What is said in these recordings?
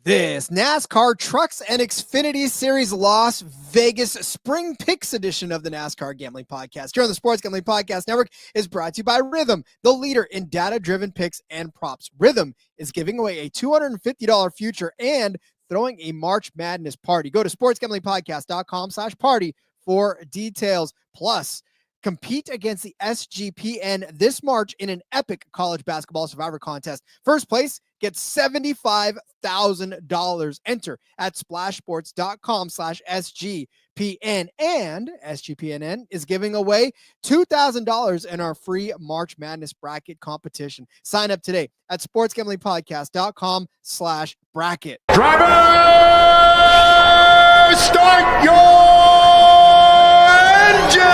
This NASCAR Trucks and Xfinity Series Las Vegas Spring Picks edition of the NASCAR Gambling Podcast here on the Sports Gambling Podcast Network is brought to you by Rhythm, the leader in data-driven picks and props. Rhythm is giving away a $250 future and throwing a March Madness party. Go to sportsgamblingpodcast.com/party for details. Plus, compete against the SGPN this March in an epic college basketball survivor contest. First place gets $75,000. Enter at splashsports.com/SGPN. And SGPNN is giving away $2,000 in our free March Madness bracket competition. Sign up today at sportsgamblingpodcast.com/bracket. Driver, start your engine!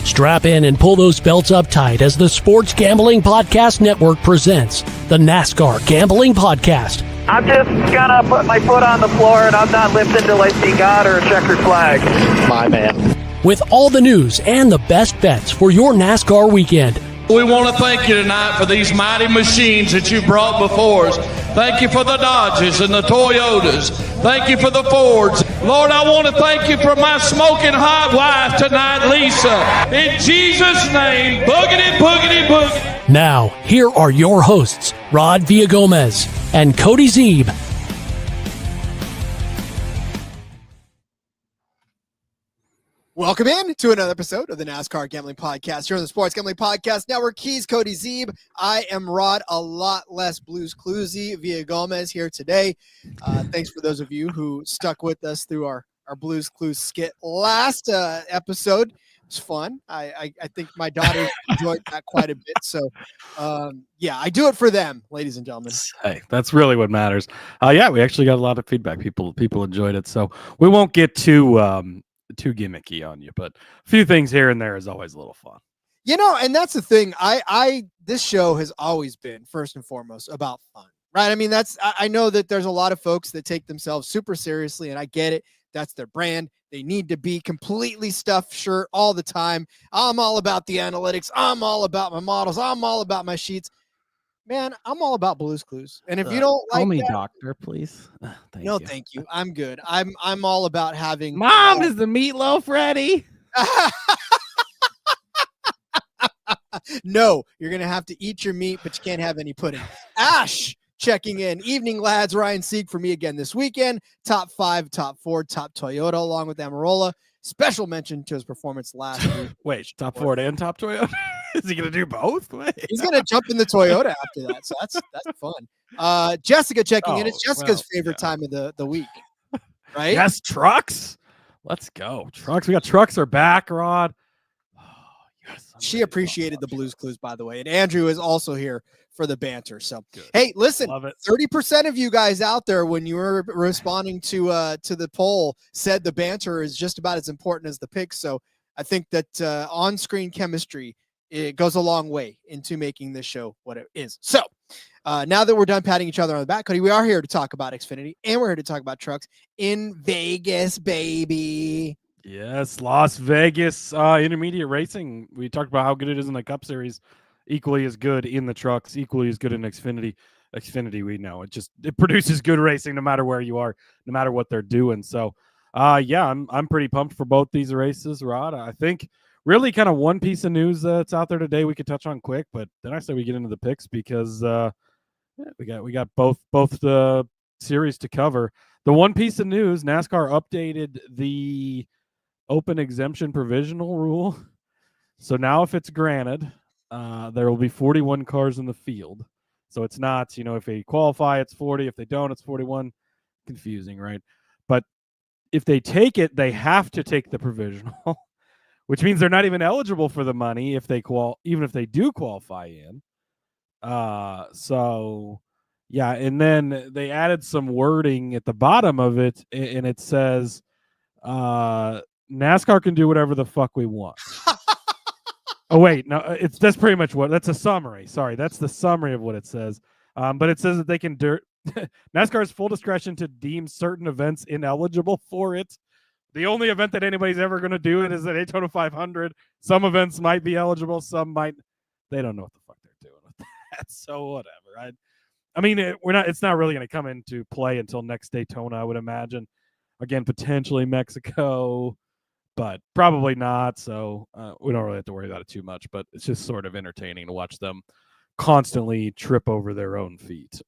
Strap in and pull those belts up tight as the Sports Gambling Podcast Network presents the NASCAR Gambling Podcast. I'm just gonna put my foot on the floor and I'm not lifting till I see God or a checkered flag. My man. With all the news and the best bets for your NASCAR weekend. We want to thank you tonight for these mighty machines that you brought before us. Thank you for the Dodges and the Toyotas. Thank you for the Fords. Lord, I want to thank you for my smoking hot wife tonight, Lisa. In Jesus' name, boogity, boogity, boogity. Now, here are your hosts, Rod Villagomez and Cody Zeeb. Welcome in to another episode of the NASCAR Gambling Podcast here on the Sports Gambling Podcast Network. He's Cody Zeeb. I am Rod, a lot less Blues Cluesy via Gomez here today. Thanks for those of you who stuck with us through our Blues Clues skit last episode. It was fun. I think my daughter enjoyed that quite a bit. So, yeah, I do it for them, ladies and gentlemen. Hey, that's really what matters. Yeah, we actually got a lot of feedback. People enjoyed it. So we won't get too gimmicky on you, but a few things here and there is always a little fun. You know, and that's the thing. This show has always been first and foremost about fun, right? I mean, I know that there's a lot of folks that take themselves super seriously, and I get it. That's their brand. They need to be completely stuffed shirt all the time. I'm all about the analytics. I'm all about my models. I'm all about my sheets. Man, I'm all about Blues Clues. And if you don't like call me that, doctor, please. Thank you. I'm good. I'm all about having Mom, is the meatloaf ready? No, you're gonna have to eat your meat, but you can't have any pudding. Ash checking in. Evening, lads. Ryan Sieg for me again this weekend. Top 5, top 4, top Toyota, along with Almirola. Special mention to his performance last week. Wait, top Ford and top Toyota? Is he going to do both? Wait. He's going to jump in the Toyota after that, so that's fun. Jessica checking in. It's Jessica's favorite time of the week, right? Yes, trucks. Let's go. Trucks. We got trucks are back, Rod. Oh, yes, she appreciated the Blues Clues, by the way. And Andrew is also here for the banter. So, good. Hey, listen, 30% of you guys out there, when you were responding to the poll, said the banter is just about as important as the picks. So I think that on-screen chemistry, it goes a long way into making this show what it is. So now that we're done patting each other on the back, Cody, we are here to talk about Xfinity, and we're here to talk about trucks in Vegas, baby. Yes, Las Vegas intermediate racing. We talked about how good it is in the Cup Series. Equally as good in the trucks, equally as good in Xfinity. Xfinity, we know it produces good racing no matter where you are, no matter what they're doing. So, yeah, I'm pretty pumped for both these races, Rod. I think really kind of one piece of news that's out there today we could touch on quick, but then I say we get into the picks because we got both the series to cover. The one piece of news, NASCAR updated the open exemption provisional rule. So now if it's granted, there will be 41 cars in the field. So it's not, if they qualify, it's 40. If they don't, it's 41. Confusing, right? But if they take it, they have to take the provisional, which means they're not even eligible for the money if they even if they do qualify in. So yeah, and then they added some wording at the bottom of it, and it says NASCAR can do whatever the fuck we want. Oh, wait, no, that's pretty much that's a summary. Sorry, that's the summary of what it says. But it says that they can NASCAR has full discretion to deem certain events ineligible for it. The only event that anybody's ever going to do it is the Daytona 500. Some events might be eligible, some might. They don't know what the fuck they're doing with that. So whatever. I mean, it's not really going to come into play until next Daytona, I would imagine. Again, potentially Mexico, but probably not. So we don't really have to worry about it too much. But it's just sort of entertaining to watch them constantly trip over their own feet.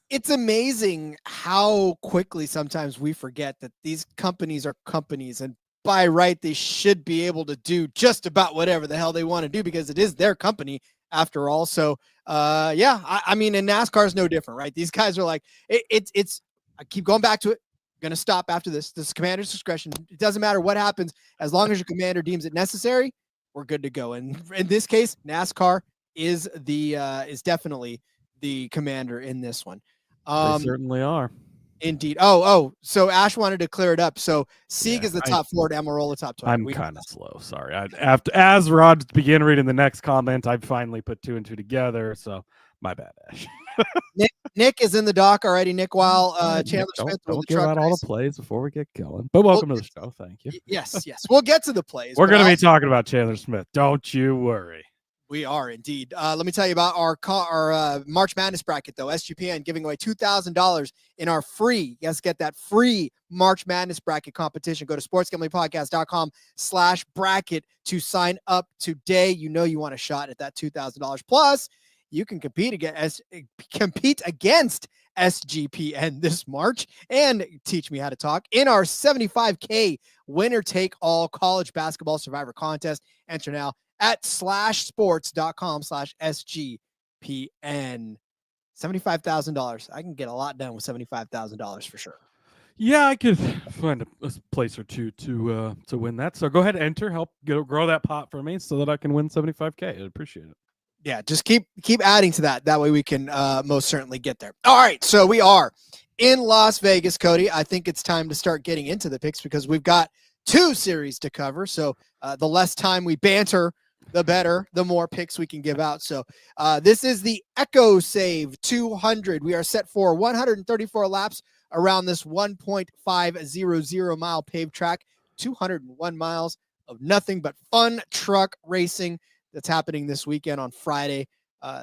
It's amazing how quickly sometimes we forget that these companies are companies, and by right, they should be able to do just about whatever the hell they want to do because it is their company after all. So, I mean, and NASCAR is no different, right? These guys are like, it's, I keep going back to it. I'm going to stop after this. This is commander's discretion. It doesn't matter what happens. As long as your commander deems it necessary, we're good to go. And in this case, NASCAR is definitely the commander in this one. They certainly are. Indeed. Oh, so Ash wanted to clear it up. So Sieg is the top 4, Almirola top 20. I'm kind of slow. Sorry. As Rod began reading the next comment, I finally put 2 and 2 together. So my bad, Ash. Nick is in the dock already. Nick, while Chandler Smith don't give out all the plays before we get going. But welcome to the show. Thank you. Yes. We'll get to the plays. We're going to be talking about Chandler Smith. Don't you worry. We are indeed. Let me tell you about our March Madness bracket, though. SGPN giving away $2,000 in our free, yes, get that free March Madness bracket competition. Go to sportsgamblingpodcast.com/bracket to sign up today. You know you want a shot at that $2,000. Plus, you can compete against SGPN this March and teach me how to talk in our $75K winner-take-all college basketball survivor contest. Enter now at /sports.com/SGPN. $75,000. I can get a lot done with $75,000 for sure. Yeah, I could find a place or two to win that. So go ahead, enter, help grow that pot for me so that I can win $75K. I'd appreciate it. Yeah, just keep adding to that. That way we can most certainly get there. All right, so we are in Las Vegas, Cody. I think it's time to start getting into the picks because we've got 2 series to cover. So the less time we banter, the better, the more picks we can give out. So this is the Ecosave 200. We are set for 134 laps around this 1.500 mile paved track, 201 miles of nothing but fun truck racing that's happening this weekend on Friday.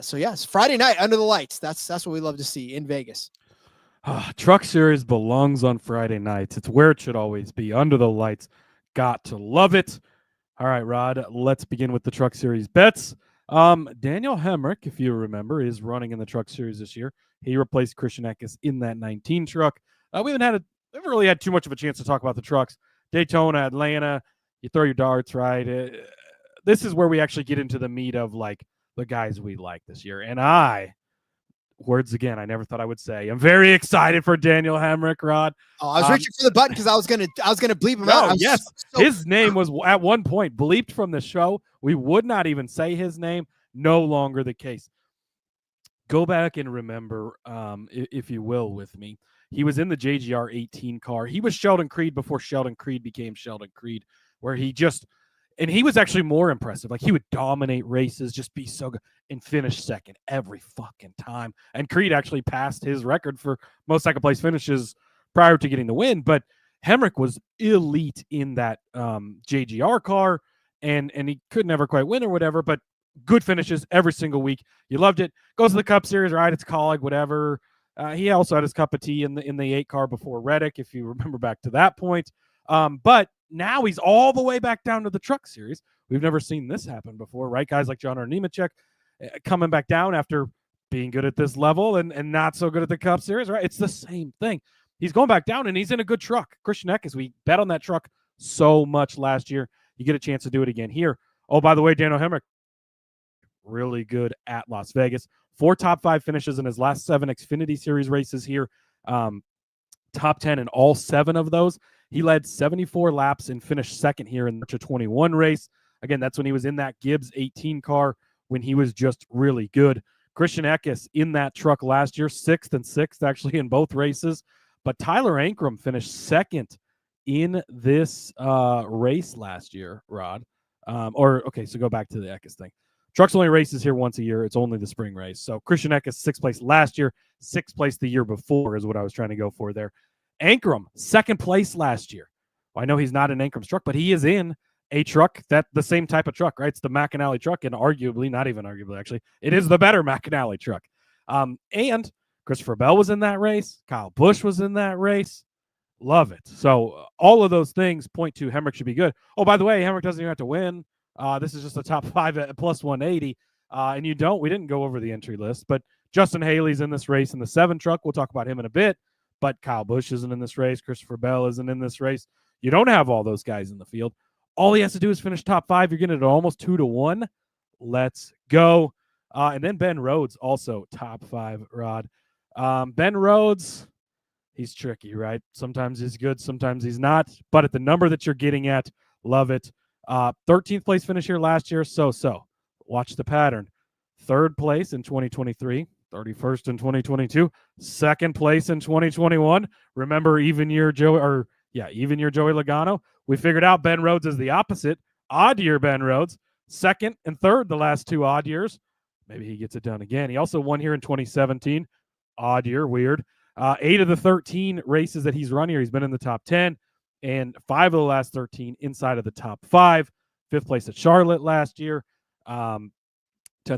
So yes, Friday night under the lights. That's what we love to see in Vegas. Truck Series belongs on Friday nights. It's where it should always be, under the lights. Got to love it. All right, Rod, let's begin with the Truck Series bets. Daniel Hemric, if you remember, is running in the Truck Series this year. He replaced Christian Eckes in that 19 truck. We haven't really had too much of a chance to talk about the trucks. Daytona, Atlanta, you throw your darts, right? This is where we actually get into the meat of like the guys we like this year. And words again, I never thought I would say, I'm very excited for Daniel Hemric, Rod. Oh, I was reaching for the button because I was gonna bleep him out. Yes, his name was at one point bleeped from the show. We would not even say his name. No longer the case. Go back and remember, if you will, with me. He was in the JGR 18 car. He was Sheldon Creed before Sheldon Creed became Sheldon Creed, where he was actually more impressive. Like he would dominate races, just be so good and finish second every fucking time. And Creed actually passed his record for most second place finishes prior to getting the win. But Hemric was elite in that JGR car, and he could never quite win or whatever, but good finishes every single week. You loved it. Goes to the Cup Series, right? It's Colleague, whatever. He also had his cup of tea in the 8 car before Reddick, if you remember back to that point. But now he's all the way back down to the Truck Series. We've never seen this happen before, right? Guys like John Nemechek coming back down after being good at this level and not so good at the Cup Series, right? It's the same thing. He's going back down, and he's in a good truck. Christian Eckes, we bet on that truck so much last year. You get a chance to do it again here. Oh, by the way, Daniel Hemric, really good at Las Vegas. 4 top 5 finishes in his last 7 Xfinity Series races here. Top 10 in all 7 of those. He led 74 laps and finished second here in the 21 race. Again, that's when he was in that Gibbs 18 car when he was just really good. Christian Eckes in that truck last year, 6th and 6th actually in both races. But Tyler Ankrum finished second in this race last year, Rod. So go back to the Eckes thing. Trucks only races here once a year. It's only the spring race. So Christian Eckes, 6th place last year, 6th place the year before is what I was trying to go for there. Ankrum, 2nd place last year. Well, I know he's not in Ankrum's truck, but he is in a truck the same type of truck, right? It's the McAnally truck, and arguably, not even arguably, actually, it is the better McAnally truck. And Christopher Bell was in that race. Kyle Busch was in that race. Love it. So all of those things point to Hemric should be good. Oh, by the way, Hemric doesn't even have to win. This is just a top 5 at plus 180. And we didn't go over the entry list, but Justin Haley's in this race in the 7 truck. We'll talk about him in a bit, but Kyle Busch isn't in this race. Christopher Bell isn't in this race. You don't have all those guys in the field. All he has to do is finish top 5. You're getting it almost 2-1. Let's go. And then Ben Rhodes, also top 5, Rod. Ben Rhodes, he's tricky, right? Sometimes he's good, sometimes he's not. But at the number that you're getting at, love it. 13th place finish here last year, so. Watch the pattern. 3rd place in 2023, 31st in 2022, 2nd place in 2021. Remember even year Joey Logano? We figured out Ben Rhodes is the opposite. Odd year Ben Rhodes, 2nd and 3rd the last 2 odd years. Maybe he gets it done again. He also won here in 2017. Odd year, weird. 8 of the 13 races that he's run here, he's been in the top 10, and 5 of the last 13 inside of the top 5. 5th place at Charlotte last year. 10th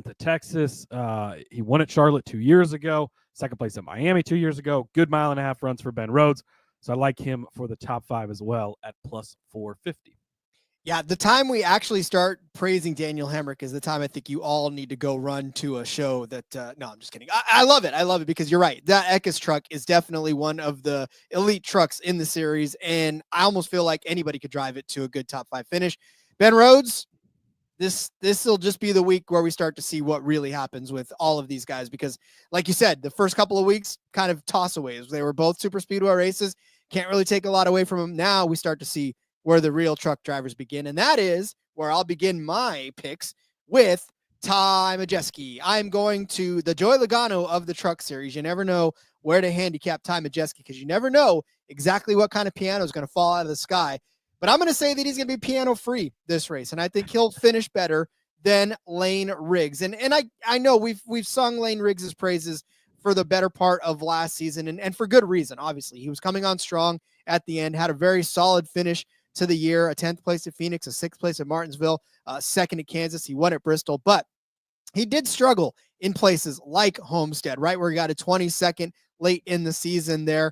at Texas. He won at Charlotte 2 years ago. 2nd place at Miami 2 years ago. Good 1.5 runs for Ben Rhodes. So I like him for the top 5 as well at plus 450. Yeah, the time we actually start praising Daniel Hemric is the time I think you all need to go run to a show that, no, I'm just kidding. I love it. I love it because you're right. That Eckes truck is definitely one of the elite trucks in the series, and I almost feel like anybody could drive it to a good top 5 finish. Ben Rhodes, this will just be the week where we start to see what really happens with all of these guys because, like you said, the first couple of weeks kind of toss-aways. They were both super speedway races. Can't really take a lot away from them. Now we start to see where the real truck drivers begin. And that is where I'll begin my picks with Ty Majeski. I'm going to the Joey Logano of the truck series. You never know where to handicap Ty Majeski because you never know exactly what kind of piano is going to fall out of the sky. But I'm going to say that he's going to be piano free this race. And I think he'll finish better than Lane Riggs. And I know we've sung Lane Riggs' praises for the better part of last season and for good reason. Obviously, he was coming on strong at the end, had a very solid finish to the year, a 10th place at Phoenix, a 6th place at Martinsville, 2nd at Kansas. He won at Bristol, but he did struggle in places like Homestead, right where he got a 22nd late in the season there.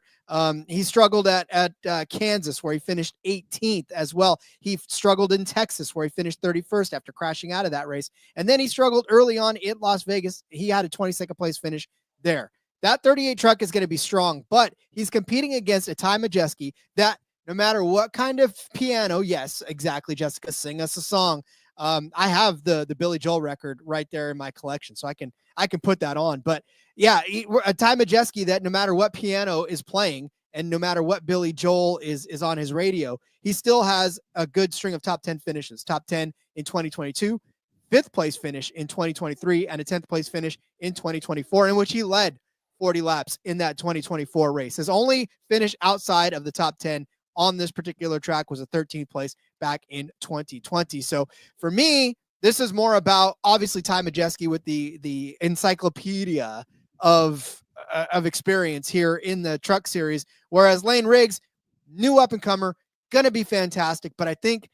He struggled at Kansas, where he finished 18th as well. He struggled in Texas, where he finished 31st after crashing out of that race. And then he struggled early on at Las Vegas. He had a 22nd place finish there. That 38 truck is going to be strong, but he's competing against a Ty Majeski that no matter what kind of piano, yes, exactly, Jessica, sing us a song. I have the Billy Joel record right there in my collection, so I can put that on. But yeah, a Ty Majeski that no matter what piano is playing and no matter what Billy Joel is on his radio, he still has a good string of top 10 finishes. Top 10 in 2022, 5th place finish in 2023, and a 10th place finish in 2024, in which he led 40 laps in that 2024 race. His only finish outside of the top 10 on this particular track was a 13th place back in 2020. So for me, this is more about obviously Ty Majeski with the encyclopedia of experience here in the truck series, whereas Lane Riggs, new up and comer, gonna be fantastic. But I think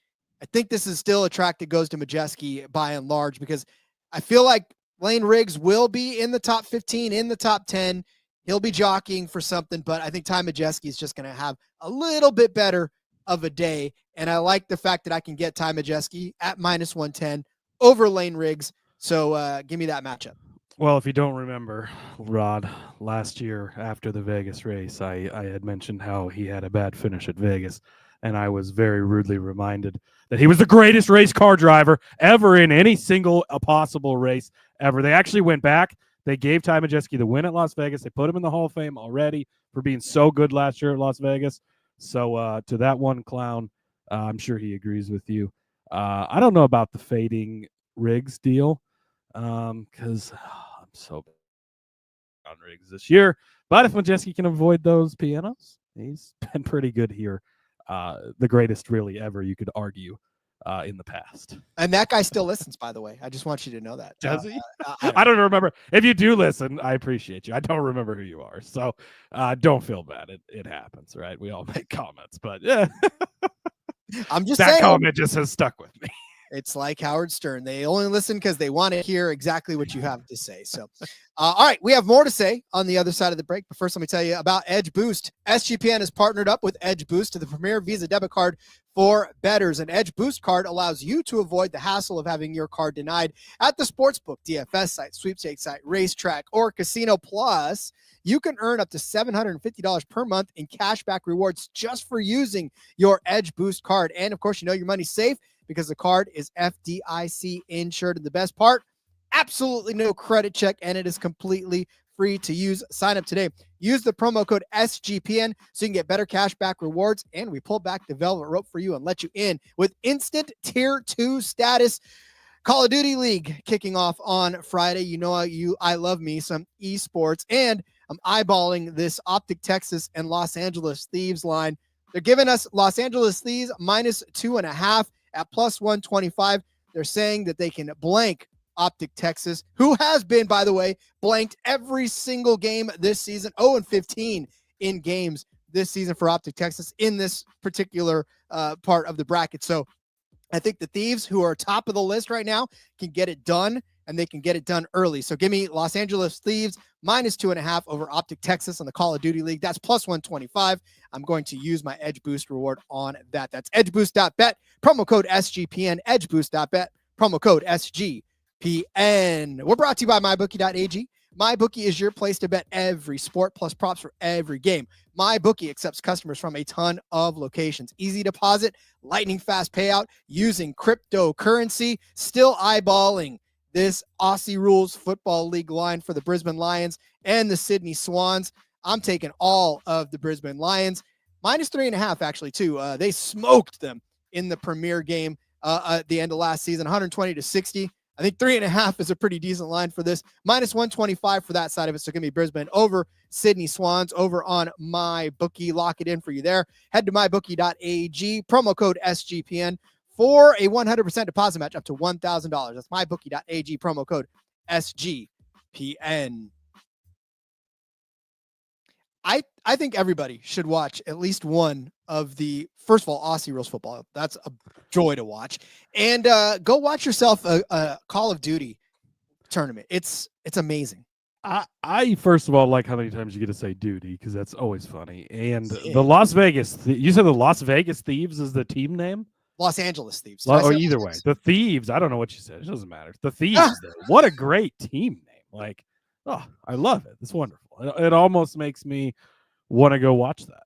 this is still a track that goes to Majeski by and large because I feel like Lane Riggs will be in the top 15, in the top 10. He'll be jockeying for something, but I think Ty Majeski is just going to have a little bit better of a day. And I like the fact that I can get Ty Majeski at minus 110 over Lane Riggs. So give me that matchup. Well, if you don't remember, Rod, last year after the Vegas race, I had mentioned how he had a bad finish at Vegas, and I was very rudely reminded that he was the greatest race car driver ever in any single possible race ever. They actually went back. They gave Ty Majeski the win at Las Vegas. They put him in the Hall of Fame already for being so good last year at Las Vegas. So to that one clown, I'm sure he agrees with you. I don't know about the fading Riggs deal because I'm so bad on Riggs this year. But if Majeski can avoid those pianos, he's been pretty good here. The greatest really ever, you could argue. in the past. And that guy still listens, by the way. I just want you to know that. Does he? I don't remember. If you do listen, I appreciate you. I don't remember who you are. So don't feel bad. It happens, right? We all make comments, but yeah. I'm just that saying. comment just has stuck with me. It's like Howard Stern. They only listen because they want to hear exactly what you have to say. So, all right, we have more to say on the other side of the break. But first, let me tell you about Edge Boost. SGPN has partnered up with Edge Boost to the premier Visa debit card for bettors. An Edge Boost card allows you to avoid the hassle of having your card denied at the sportsbook, DFS site, sweepstakes site, racetrack, or casino. Plus, you can earn up to $750 per month in cashback rewards just for using your Edge Boost card. And, of course, you know your money's safe because the card is FDIC insured. And the best part, absolutely no credit check, and it is completely free to use. Sign up today. Use the promo code SGPN so you can get better cashback rewards, and we pull back the velvet rope for you and let you in with instant Tier 2 status. Call of Duty League kicking off on Friday. You know I love me some esports, and I'm eyeballing this Optic Texas and Los Angeles Thieves line. They're giving us Los Angeles Thieves -2.5 at +125. They're saying that they can blank Optic Texas, who has been, by the way, blanked every single game this season, 0-15 in games this season for Optic Texas in this particular part of the bracket. So I think the Thieves, who are top of the list right now, can get it done, and they can get it done early. So give me Los Angeles Thieves -2.5 over Optic Texas on the Call of Duty League. That's +125. I'm going to use my Edge Boost reward on that. That's edgeboost.bet, promo code SGPN, edgeboost.bet, promo code SGPN. We're brought to you by mybookie.ag. MyBookie is your place to bet every sport plus props for every game. MyBookie accepts customers from a ton of locations. Easy deposit, lightning fast payout using cryptocurrency. Still eyeballing this Aussie Rules Football League line for the Brisbane Lions and the Sydney Swans. I'm taking all of the Brisbane Lions. -3.5, actually, too. They smoked them in the premier game at the end of last season, 120-60. I think 3.5 is a pretty decent line for this. -125 for that side of it. So give me Brisbane over Sydney Swans over on MyBookie. Lock it in for you there. Head to mybookie.ag, promo code SGPN for a 100% deposit match up to $1,000. That's mybookie.ag, promo code SGPN. I think everybody should watch at least one of the, first of all, Aussie Rules football. That's a joy to watch. And go watch yourself a Call of Duty tournament. It's amazing. I first of all like how many times you get to say duty, because that's always funny. And the Las Vegas, you said the Las Vegas Thieves is the team name? Los Angeles Thieves. Or either way, the Thieves. I don't know what you said. It doesn't matter. The Thieves. What a great team name! Like, oh, I love it. It's wonderful. It almost makes me want to go watch that.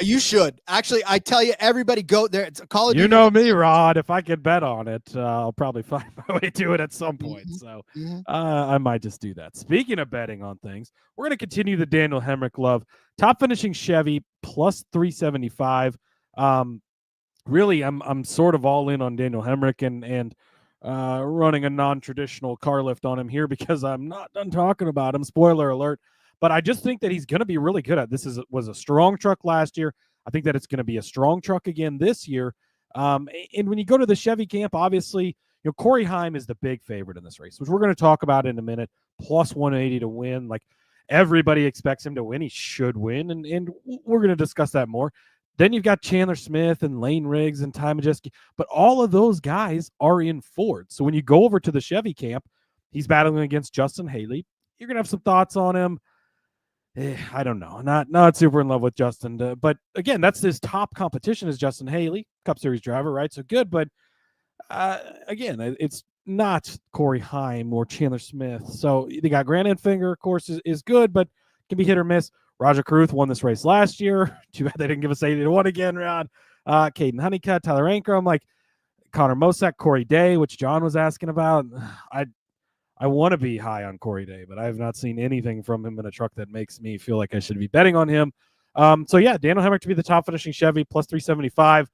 You should. Actually, I tell you, everybody go there. It's a Call of Duty. You know me, Rod. If I could bet on it, I'll probably find my way to it at some point. So I might just do that. Speaking of betting on things, we're going to continue the Daniel Hemric love. Top finishing Chevy +375. Really, I'm sort of all in on Daniel Hemric and running a non-traditional car lift on him here because I'm not done talking about him. Spoiler alert. But I just think that he's going to be really good at this. Was a strong truck last year. I think that it's going to be a strong truck again this year. And when you go to the Chevy camp, obviously, Corey Heim is the big favorite in this race, which we're going to talk about in a minute. +180 to win. Like, everybody expects him to win. He should win. And we're going to discuss that more. Then you've got Chandler Smith and Lane Riggs and Ty Majeski. But all of those guys are in Ford. So when you go over to the Chevy camp, he's battling against Justin Haley. You're going to have some thoughts on him. I don't know. Not super in love with Justin. But again, that's his top competition is Justin Haley, Cup Series driver, right? So good. But again, it's not Corey Heim or Chandler Smith. So they got Grant Enfinger, of course, is good, but can be hit or miss. Rajah Caruth won this race last year. Too bad they didn't give us 80-1 again, Rod. Caden Honeycutt, Tyler Ankrum, like Connor Mosack, Corey Day, which John was asking about. I want to be high on Corey Day, but I have not seen anything from him in a truck that makes me feel like I should be betting on him. So yeah, Daniel Hemric to be the top finishing Chevy +375.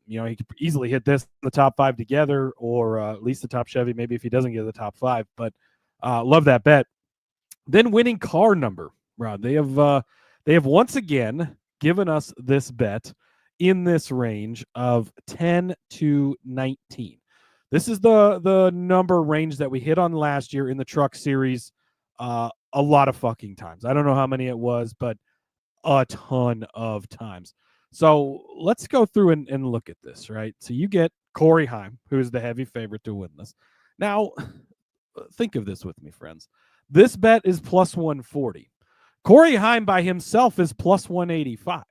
He could easily hit this in the top 5 together, or at least the top Chevy, maybe if he doesn't get the top 5. But love that bet. Then winning car number, Rod. They have once again given us this bet in this range of 10 to 19. This is the number range that we hit on last year in the Truck Series a lot of fucking times. I don't know how many it was, but a ton of times. So let's go through and look at this, right? So you get Corey Heim, who is the heavy favorite to win this. Now, think of this with me, friends. This bet is plus 140. Corey Heim by himself is plus 185.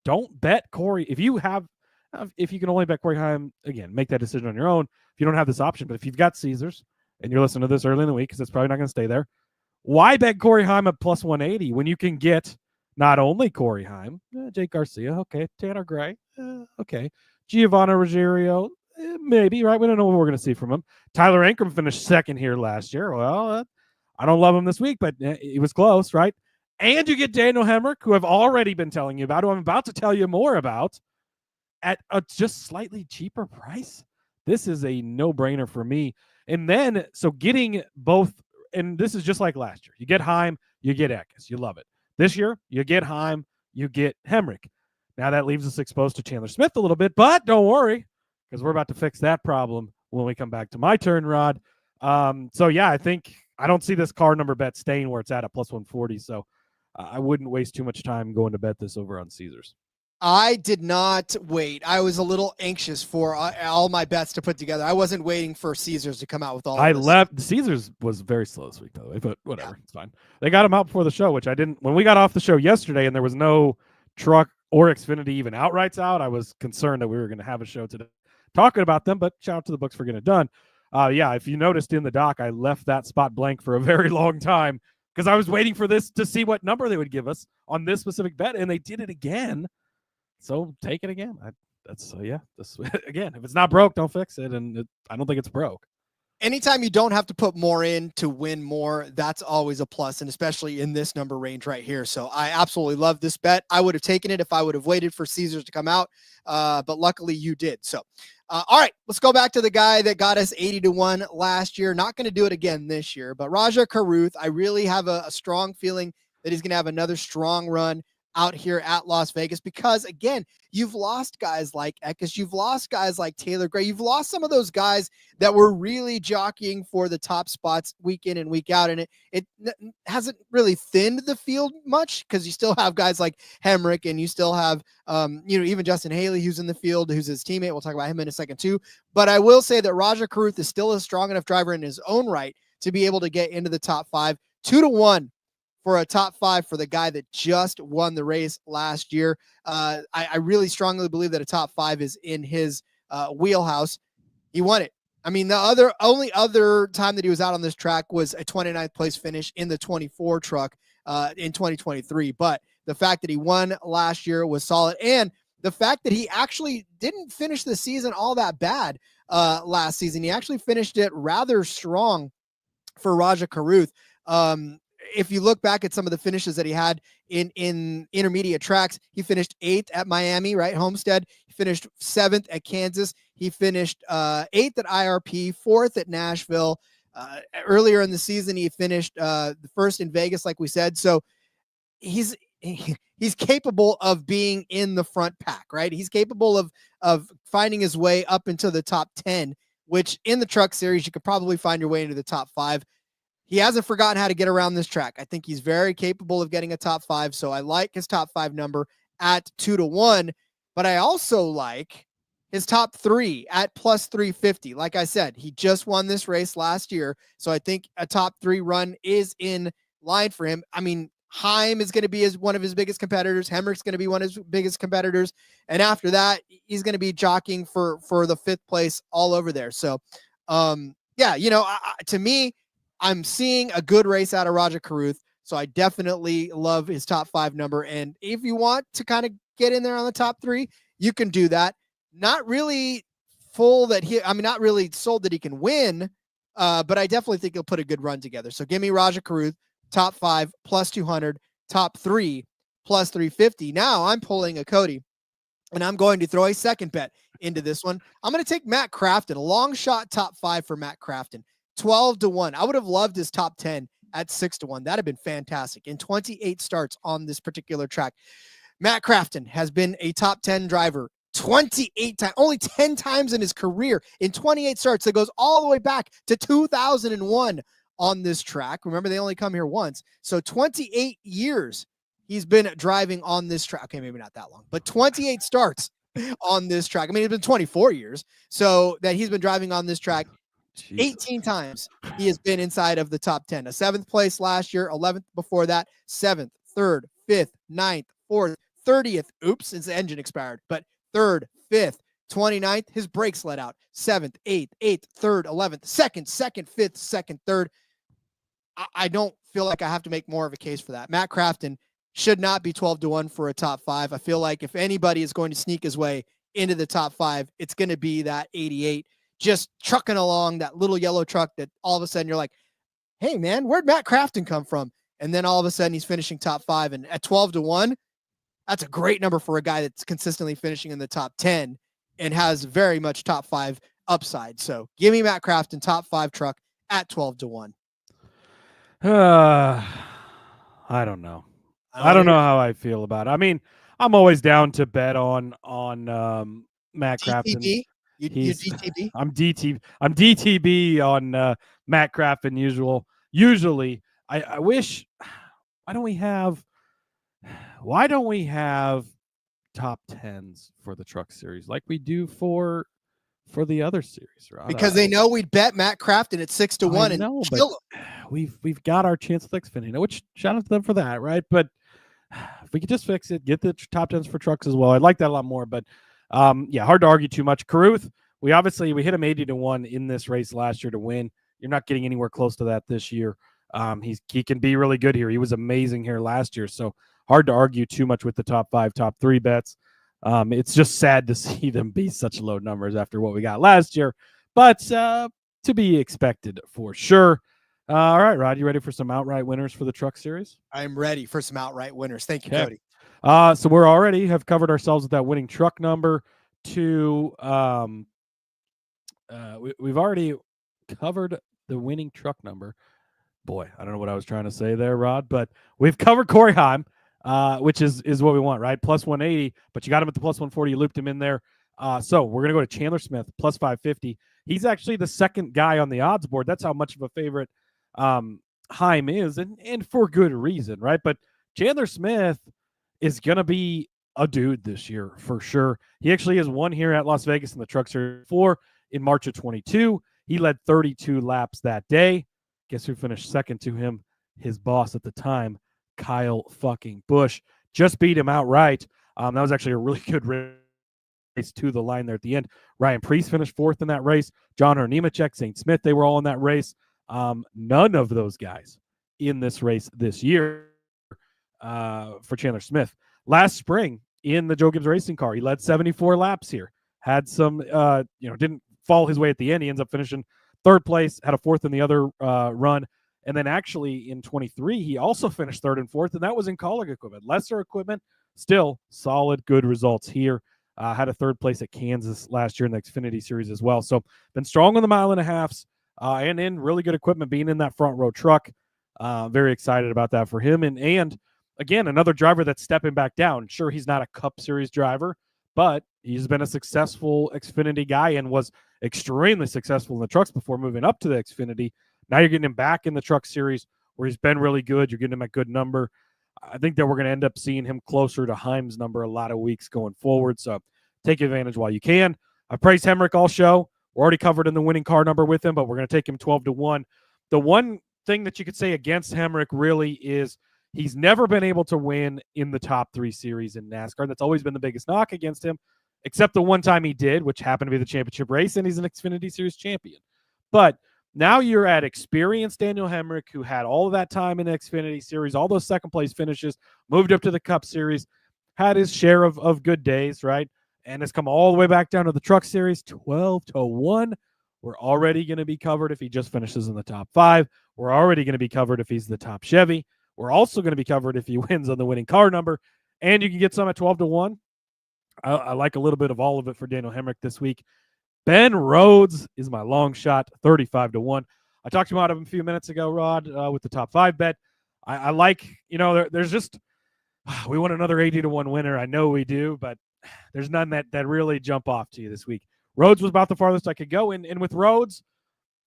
Don't bet Corey. If you can only bet Corey Heim, again, make that decision on your own. If you don't have this option, but if you've got Caesars and you're listening to this early in the week, because it's probably not going to stay there, why bet Corey Heim at plus 180 when you can get not only Corey Heim, Jake Garcia, okay, Tanner Gray, okay, Giovanni Ruggiero, maybe, right? We don't know what we're going to see from him. Tyler Ankrum finished second here last year. Well, I don't love him this week, but it was close, right? And you get Daniel Hemric, who I've already been telling you about, who I'm about to tell you more about, at a just slightly cheaper price. This is a no-brainer for me. And then, so getting both, and this is just like last year. You get Heim, you get Eckes. You love it. This year, you get Heim, you get Hemric. Now that leaves us exposed to Chandler Smith a little bit, but don't worry, because we're about to fix that problem when we come back to my turn, Rod. So yeah, I don't see this car number bet staying where it's at plus 140. So I wouldn't waste too much time going to bet this over on Caesars. I did not wait. I was a little anxious for all my bets to put together. I wasn't waiting for Caesars to come out with all of this. Left. Caesars was very slow this week, by the way, but whatever. Yeah. It's fine. They got him out before the show, which I didn't. When we got off the show yesterday and there was no truck or Xfinity even outrights out, I was concerned that we were going to have a show today talking about them, but shout out to the books for getting it done. Yeah, if you noticed in the doc, I left that spot blank for a very long time because I was waiting for this to see what number they would give us on this specific bet, and they did it again. So take it again. Again, if it's not broke, don't fix it. And I don't think it's broke. Anytime you don't have to put more in to win more, that's always a plus, and especially in this number range right here. So I absolutely love this bet. I would have taken it if I would have waited for Caesars to come out, but luckily you did. So, all right, let's go back to the guy that got us 80-1 last year. Not going to do it again this year, but Rajah Caruth, I really have a strong feeling that he's going to have another strong run out here at Las Vegas, because again, you've lost guys like Eckes, you've lost guys like Taylor Gray, you've lost some of those guys that were really jockeying for the top spots week in and week out, and it hasn't really thinned the field much because you still have guys like Hemric, and you still have even Justin Haley, who's in the field, who's his teammate. We'll talk about him in a second too. But I will say that Rajah Caruth is still a strong enough driver in his own right to be able to get into the top 5. 2-1 for a top 5 for the guy that just won the race last year. I really strongly believe that a top 5 is in his wheelhouse. He won it. I mean, the only other time that he was out on this track was a 29th place finish in the 24 truck in 2023. But the fact that he won last year was solid. And the fact that he actually didn't finish the season all that bad last season. He actually finished it rather strong for Rajah Caruth. If you look back at some of the finishes that he had in intermediate tracks, he finished 8th at Miami, right? Homestead. He finished 7th at Kansas. He finished 8th at IRP, 4th at Nashville. Earlier in the season, he finished the 1st in Vegas, like we said. So he's capable of being in the front pack, right? He's capable of finding his way up into the top 10, which in the Truck Series, you could probably find your way into the top 5. He hasn't forgotten how to get around this track. I think he's very capable of getting a top 5. So I like his top 5 number at 2-1, but I also like his top 3 at plus 350. Like I said, he just won this race last year. So I think a top 3 run is in line for him. I mean, Heim is going to be one of his biggest competitors. Hemric's going to be one of his biggest competitors. And after that, he's going to be jockeying for the 5th place all over there. So, to me, I'm seeing a good race out of Rajah Caruth, so I definitely love his top 5 number. And if you want to kind of get in there on the top 3, you can do that. Not really sold that he can win, but I definitely think he'll put a good run together. So give me Rajah Caruth, top 5 plus 200, top 3 plus 350. Now I'm pulling a Cody, and I'm going to throw a second bet into this one. I'm going to take Matt Crafton, a long shot top 5 for Matt Crafton. 12-1. I would have loved his top 10 at 6-1. That'd have been fantastic. In 28 starts on this particular track. Matt Crafton has been a top 10 driver 28 times, only 10 times in his career in 28 starts. That goes all the way back to 2001 on this track. Remember, they only come here once. So 28 years he's been driving on this track. Okay, maybe not that long, but 28 starts on this track. I mean, it's been 24 years. So that he's been driving on this track. Jesus. 18 times he has been inside of the top 10. A 7th place last year, 11th before that, 7th, 3rd, 5th, 9th, 4th, 30th. Oops, since the engine expired. But 3rd, 5th, 29th, his brakes let out. 7th, 8th, 8th, 3rd, 11th, 2nd, 5th, 2nd, 3rd. I don't feel like I have to make more of a case for that. Matt Crafton should not be 12-1 for a top 5. I feel like if anybody is going to sneak his way into the top 5, it's going to be that 88, just trucking along that little yellow truck that all of a sudden you're like, hey, man, where'd Matt Crafton come from? And then all of a sudden he's finishing top 5. And at 12-1, that's a great number for a guy that's consistently finishing in the top 10 and has very much top 5 upside. So give me Matt Crafton, top 5 truck at 12-1. I don't know. I don't know how I feel about it. I mean, I'm always down to bet on Matt Crafton. You DTB? I'm DTB on Matt Crafton. Usually, I wish. Why don't we have top 10s for the Truck Series like we do for the other series, right? Because they know we'd bet Matt Crafton at 6-1 and kill him. We've got our chance with Xfinity, which shout out to them for that, right? But if we could just fix it, get the top 10s for trucks as well. I'd like that a lot more, but hard to argue too much. Caruth, we hit him 80-1 in this race last year to win. You're not getting anywhere close to that this year. He can be really good here. He was amazing here last year, so hard to argue too much with the top 5, top 3 bets. It's just sad to see them be such low numbers after what we got last year, but to be expected for sure. All right, Rod, you ready for some outright winners for the Truck Series? I'm ready for some outright winners. Thank you, Cody. So we're already have covered ourselves with that winning truck number we've already covered the winning truck number. Boy, I don't know what I was trying to say there, Rod, but we've covered Corey Heim, which is what we want, right? Plus 180, but you got him at the plus 140. You looped him in there. So we're going to go to Chandler Smith, plus 550. He's actually the second guy on the odds board. That's how much of a favorite Heim is, and for good reason, right? But Chandler Smith is going to be a dude this year for sure. He actually has won here at Las Vegas in the Truck Series 4 in March of 22. He led 32 laps that day. Guess who finished second to him? His boss at the time, Kyle fucking Busch. Just beat him outright. That was actually a really good race to the line there at the end. Ryan Preece finished 4th in that race. John Nemechek, St. Smith, they were all in that race. None of those guys in this race this year for Chandler Smith. Last spring in the Joe Gibbs racing car, he led 74 laps here. Had some, didn't fall his way at the end. He ends up finishing 3rd place, had a 4th in the other run. And then actually in 23, he also finished 3rd and 4th, and that was in Kaulig equipment. Lesser equipment, still solid, good results here. Had a 3rd place at Kansas last year in the Xfinity Series as well. So been strong on the 1.5 miles and in really good equipment being in that front row truck. Very excited about that for him. And again, another driver that's stepping back down. Sure, he's not a Cup Series driver, but he's been a successful Xfinity guy and was extremely successful in the trucks before moving up to the Xfinity. Now you're getting him back in the Truck Series where he's been really good. You're getting him a good number. I think that we're going to end up seeing him closer to Heim's number a lot of weeks going forward. So take advantage while you can. I praised Hemric all show. We're already covered in the winning car number with him, but we're going to take him 12-1. The one thing that you could say against Hemric really is he's never been able to win in the top 3 series in NASCAR. That's always been the biggest knock against him, except the one time he did, which happened to be the championship race, and he's an Xfinity Series champion. But now you're at experienced Daniel Hemric, who had all of that time in the Xfinity Series, all those second-place finishes, moved up to the Cup Series, had his share of good days, right? And has come all the way back down to the Truck Series, 12-1. We're already going to be covered if he just finishes in the top 5. We're already going to be covered if he's the top Chevy. We're also going to be covered if he wins on the winning car number. And you can get some at 12-1. I like a little bit of all of it for Daniel Hemric this week. Ben Rhodes is my long shot, 35-1. I talked about him a few minutes ago, Rod, with the top 5 bet. I like, there's just we want another 80-1 winner. I know we do, but there's none that really jump off to you this week. Rhodes was about the farthest I could go. And with Rhodes,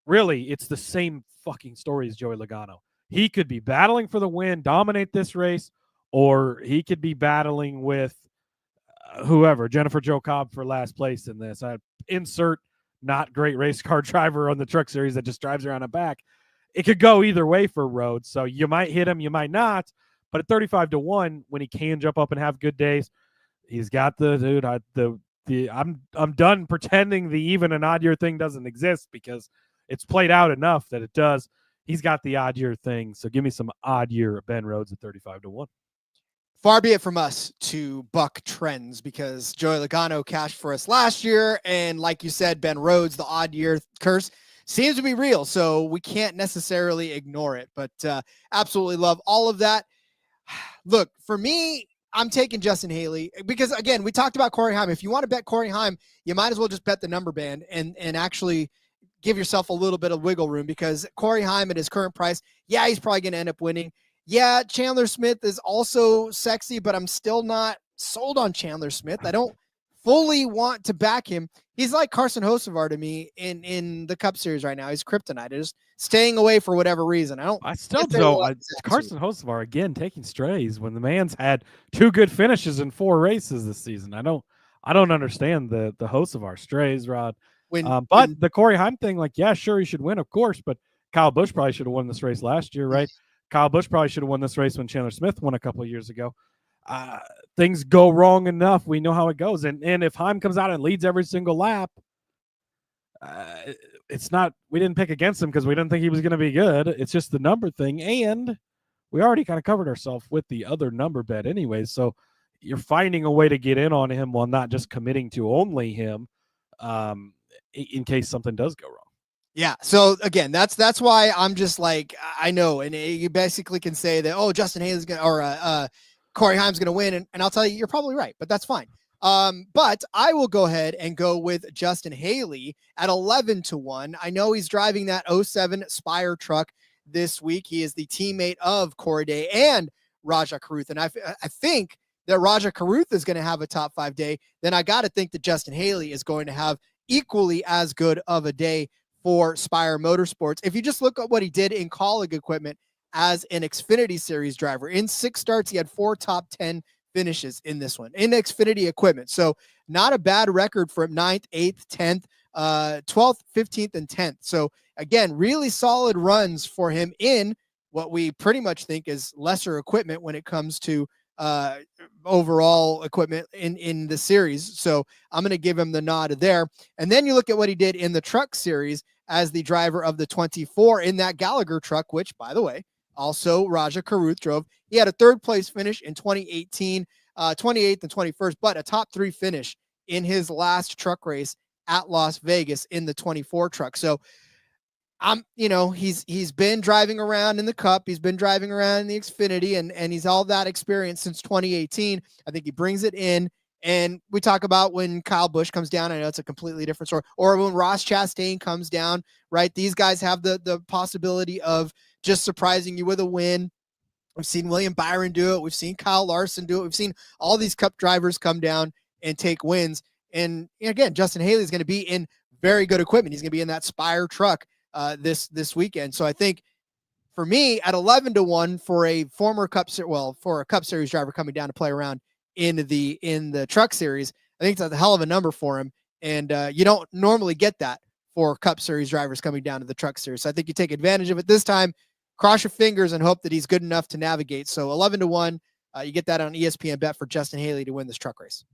really, it's the same fucking story as Joey Logano. He could be battling for the win, dominate this race, or he could be battling with whoever, Jennifer Jo Cobb for last place in this. Insert not great race car driver on the Truck Series that just drives around the back. It could go either way for Rhodes. So you might hit him, you might not. But at 35-1, when he can jump up and have good days, he's got the dude. I'm done pretending the even and odd year thing doesn't exist because it's played out enough that it does. He's got the odd year thing. So give me some odd year Ben Rhodes at 35-1. Far be it from us to buck trends because Joey Logano cashed for us last year. And like you said, Ben Rhodes, the odd year curse seems to be real. So we can't necessarily ignore it, but absolutely love all of that. Look, for me, I'm taking Justin Haley because, again, we talked about Corey Heim. If you want to bet Corey Heim, you might as well just bet the number band and actually give yourself a little bit of wiggle room because Corey Heim at his current price, yeah, he's probably going to end up winning. Yeah, Chandler Smith is also sexy, but I'm still not sold on Chandler Smith. I don't fully want to back him. He's like Carson Hocevar to me in the Cup Series right now. He's kryptonite. Just staying away for whatever reason. Carson Hocevar again taking strays when the man's had 2 good finishes in 4 races this season. I don't understand the Hocevar strays, Rod. But the Corey Heim thing, like, yeah, sure, he should win, of course, but Kyle Busch probably should have won this race last year, right? Kyle Busch probably should have won this race when Chandler Smith won a couple of years ago. Things go wrong enough. We know how it goes. And if Heim comes out and leads every single lap, it's not, we didn't pick against him because we didn't think he was going to be good. It's just the number thing. And we already kind of covered ourselves with the other number bet anyway. So you're finding a way to get in on him while not just committing to only him in case something does go wrong. Yeah. So again, that's why I'm just like, I know. And you basically can say that, oh, Justin Haley's going to, or Corey Heim's going to win. And I'll tell you, you're probably right, but that's fine. But I will go ahead and go with Justin Haley at 11-1. I know he's driving that 07 Spire truck this week. He is the teammate of Corey Day and Rajah Caruth. And I think that Rajah Caruth is going to have a top 5 day. Then I got to think that Justin Haley is going to have equally as good of a day for Spire Motorsports. If you just look at what he did in colleague equipment as an Xfinity Series driver, in 6 starts, he had 4 top 10 finishes in this one in Xfinity equipment. So not a bad record for him. 9th, 8th, 10th, 12th, 15th, and 10th. So again, really solid runs for him in what we pretty much think is lesser equipment when it comes to overall equipment in the series. So I'm going to give him the nod there. And then you look at what he did in the Truck Series as the driver of the 24 in that Gallagher truck, which, by the way, also Rajah Caruth drove. He had a 3rd place finish in 2018, 28th and 21st, but a top 3 finish in his last truck race at Las Vegas in the 24 truck. So he's been driving around in the Cup. He's been driving around in the Xfinity, and he's all that experience since 2018. I think he brings it in. And we talk about when Kyle Busch comes down. I know it's a completely different story. Or when Ross Chastain comes down, right? These guys have the possibility of just surprising you with a win. We've seen William Byron do it. We've seen Kyle Larson do it. We've seen all these Cup drivers come down and take wins. And again, Justin Haley is going to be in very good equipment. He's going to be in that Spire truck this weekend. So I think for me at 11-1 for a former for a Cup Series driver coming down to play around in the Truck Series, I think it's a hell of a number for him. And you don't normally get that for Cup Series drivers coming down to the Truck Series. So I think you take advantage of it this time, cross your fingers and hope that he's good enough to navigate. So 11-1, you get that on ESPN bet for Justin Haley to win this truck race.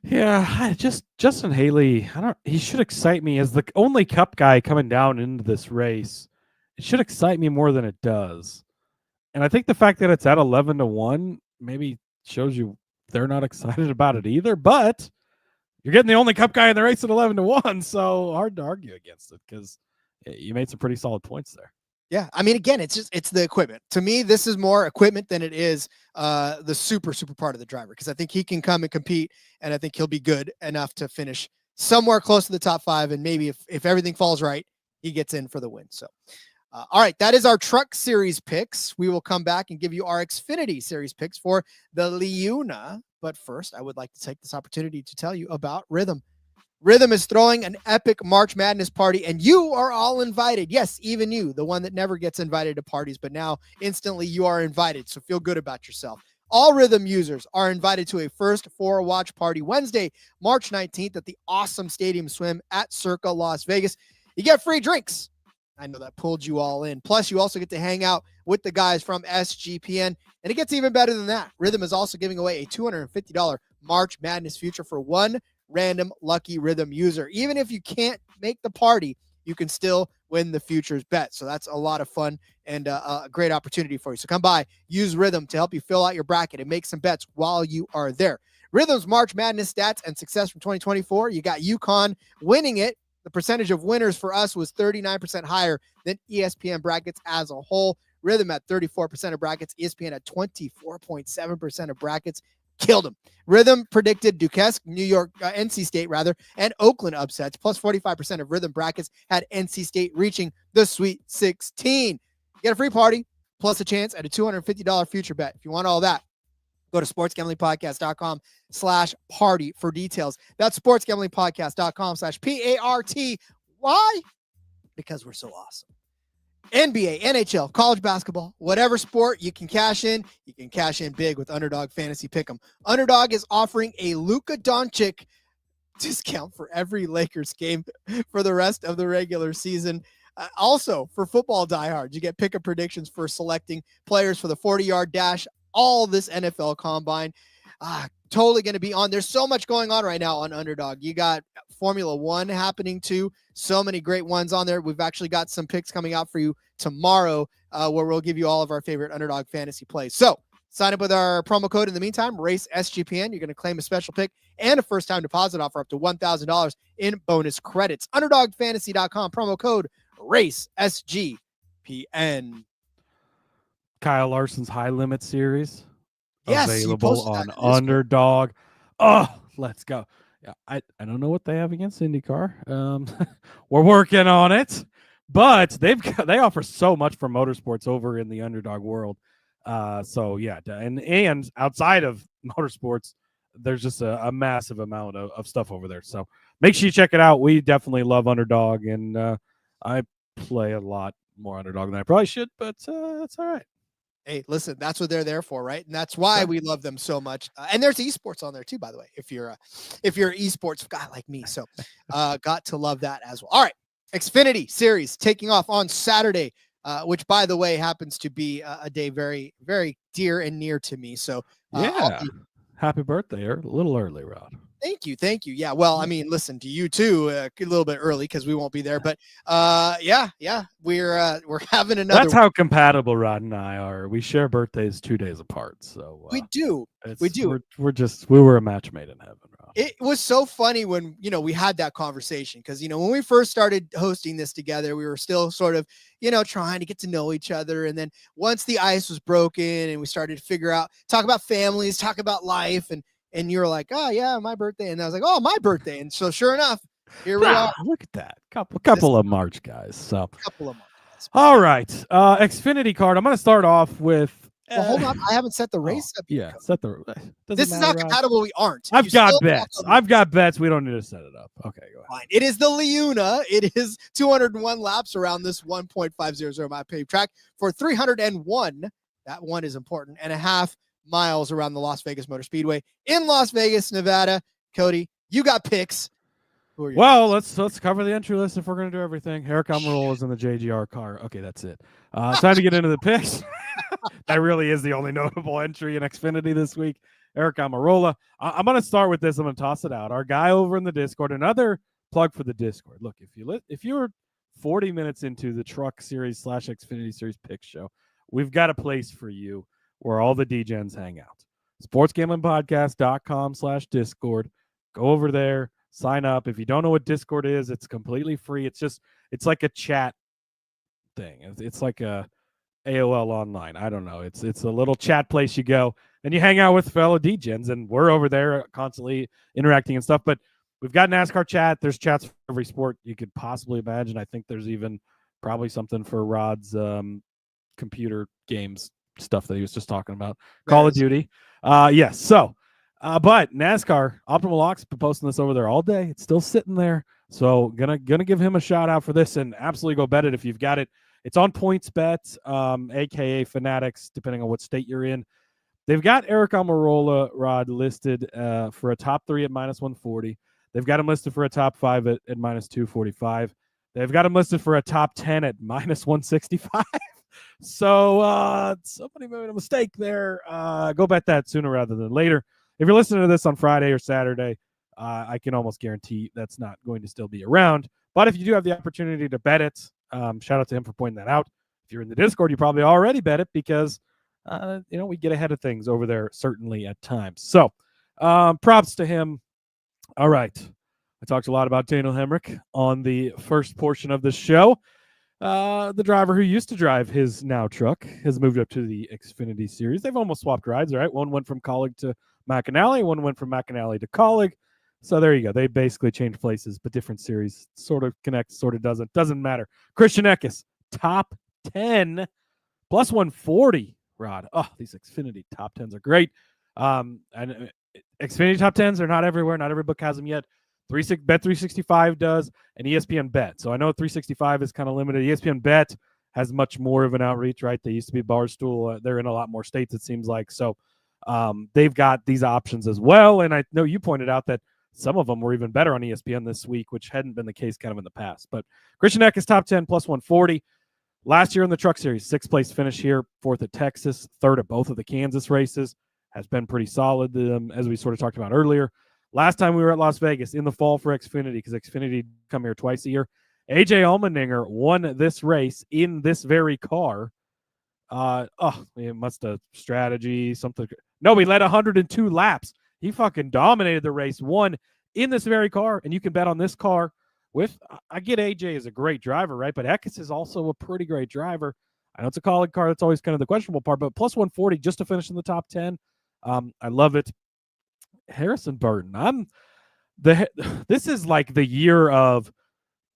Yeah, just Justin Haley, he should excite me as the only Cup guy coming down into this race. It should excite me more than it does. And I think the fact that it's at 11-1 maybe shows you they're not excited about it either, but you're getting the only Cup guy in the race at 11-1, so hard to argue against it because you made some pretty solid points there. Yeah, I mean, again, it's the equipment. To me, this is more equipment than it is the super part of the driver, because I think he can come and compete, and I think he'll be good enough to finish somewhere close to the top 5, and maybe if everything falls right, he gets in for the win. So All right, that is our Truck Series picks. We will come back and give you our Xfinity Series picks for the LiUna. But first, I would like to take this opportunity to tell you about Rhythm. Rhythm is throwing an epic March Madness party, and you are all invited. Yes, even you, the one that never gets invited to parties, but now instantly you are invited, so feel good about yourself. All Rhythm users are invited to a first four watch party Wednesday, March 19th at the awesome Stadium Swim at Circa Las Vegas. You get free drinks. I know that pulled you all in. Plus, you also get to hang out with the guys from SGPN, and it gets even better than that. Rhythm is also giving away a $250 March Madness future for one random lucky Rhythm user. Even if you can't make the party, you can still win the futures bet. So that's a lot of fun and a great opportunity for you. So come by, use Rhythm to help you fill out your bracket and make some bets while you are there. Rhythm's March Madness stats and success from 2024. You got UConn winning it. The percentage of winners for us was 39% higher than ESPN brackets as a whole. Rhythm at 34% of brackets. ESPN at 24.7% of brackets. Killed them. Rhythm predicted Duquesne, NC State rather, and Oakland upsets. Plus 45% of Rhythm brackets had NC State reaching the Sweet 16. Get a free party plus a chance at a $250 future bet. If you want all that, go to sportsgamblingpodcast.com/party for details. That's sportsgamblingpodcast.com/PARTY. Why? Because we're so awesome. NBA, NHL, college basketball, whatever sport you can cash in, you can cash in big with Underdog Fantasy Pick'em. Underdog is offering a Luka Doncic discount for every Lakers game for the rest of the regular season. Also, for football diehards, you get pick-up predictions for selecting players for the 40-yard dash, all this NFL combine. Totally going to be on. There's so much going on right now on Underdog. You got Formula One happening too. So many great ones on there. We've actually got some picks coming out for you tomorrow where we'll give you all of our favorite Underdog fantasy plays. So sign up with our promo code. In the meantime, Race SGPN. You're going to claim a special pick and a first-time deposit offer up to $1,000 in bonus credits. UnderdogFantasy.com, promo code Race SGPN. Kyle Larson's High Limit Series. Yes, available on Underdog. Oh, let's go. Yeah, I don't know what they have against IndyCar. We're working on it, but they offer so much for motorsports over in the Underdog world. So yeah, and outside of motorsports, there's just a massive amount of stuff over there. So make sure you check it out. We definitely love Underdog, and I play a lot more Underdog than I probably should, but it's all right. Hey, listen, that's what they're there for, right? And that's why we love them so much. And there's esports on there too, by the way, if you're an esports guy like me. So got to love that as well. All right, Xfinity Series taking off on Saturday, which, by the way, happens to be a day very, very dear and near to me. So happy birthday, a little early, Rod. Thank you. Yeah. Well, I mean, listen to you too, a little bit early because we won't be there. But yeah, we're having another. That's how compatible Rod and I are. We share birthdays 2 days apart. So we do. We were a match made in heaven, Rod. It was so funny when we had that conversation because when we first started hosting this together, we were still sort of trying to get to know each other, and then once the ice was broken and we started to talk about families, talk about life, and you were like, oh yeah, my birthday. And I was like, oh, my birthday. And so sure enough, here we are. Look at that. Couple of March guys. So couple of March guys. All right. Xfinity card. I'm going to start off with. Well, hold on. I haven't set the race up yet. Yeah, set the. This is not compatible. We aren't. I've got bets. We don't need to set it up. Okay, go ahead. Fine. It is the LiUna. It is 201 laps around this 1.500 mile paved track for 301. That one is important. And a half miles around the Las Vegas Motor Speedway in Las Vegas, Nevada. Cody, you got picks. Well, let's cover the entry list if we're going to do everything. Aric Almirola is in the JGR car. Okay, that's it. Time to get into the picks. That really is the only notable entry in Xfinity this week. Aric Almirola. I'm going to start with this. I'm going to toss it out. Our guy over in the Discord, another plug for the Discord. Look, if you're 40 minutes into the Truck Series / Xfinity Series pick show, we've got a place for you where all the DGens hang out. sportsgamblingpodcast.com/Discord. Go over there, sign up. If you don't know what Discord is, it's completely free. It's like a chat thing. It's like a AOL online. I don't know. It's a little chat place you go and you hang out with fellow DGens, and we're over there constantly interacting and stuff. But we've got NASCAR chat. There's chats for every sport you could possibly imagine. I think there's even Probably something for Rod's computer games stuff that he was just talking about. Call of Duty. Yes. So, but NASCAR Optimal Locks been posting this over there all day. It's still sitting there. So gonna give him a shout out for this, and absolutely go bet it if you've got it. It's on PointsBet, aka Fanatics, depending on what state you're in. They've got Aric Almirola, Rod, listed for a top 3 at -140. They've got him listed for a top 5 at -245. They've got him listed for a top 10 at -165. So somebody made a mistake there. Go bet that sooner rather than later. If you're listening to this on Friday or Saturday, I can almost guarantee that's not going to still be around. But if you do have the opportunity to bet it, shout out to him for pointing that out. If you're in the Discord, you probably already bet it because we get ahead of things over there, certainly at times. So props to him. All right. I talked a lot about Daniel Hemric on the first portion of the show. The driver who used to drive his now truck has moved up to the Xfinity Series. They've almost swapped rides, right? One went from Colleague to McAnally. One went from McAnally to Colleague. So there you go. They basically changed places, but different series. Sort of connects, sort of doesn't. Doesn't matter. Christian Eckes, top 10, plus 140, Rod. Oh, these Xfinity top 10s are great. And Xfinity top 10s are not everywhere. Not every book has them yet. Bet365 does, and ESPN Bet. So I know 365 is kind of limited. ESPN Bet has much more of an outreach, right? They used to be Barstool. They're in a lot more states, it seems like. So they've got these options as well. And I know you pointed out that some of them were even better on ESPN this week, which hadn't been the case kind of in the past. But Christian Eckes top 10, plus 140. Last year in the Truck Series, 6th place finish here, 4th at Texas, 3rd at both of the Kansas races. Has been pretty solid, as we sort of talked about earlier. Last time we were at Las Vegas in the fall for Xfinity, because Xfinity come here twice a year. AJ Allmendinger won this race in this very car. It must have strategy, something. No, he led 102 laps. He fucking dominated the race, won in this very car, and you can bet on this car with, I get AJ is a great driver, right? But Eckes is also a pretty great driver. I know it's a Colleague car. That's always kind of the questionable part, but plus 140 just to finish in the top 10. I love it. Harrison Burton. This is like the year of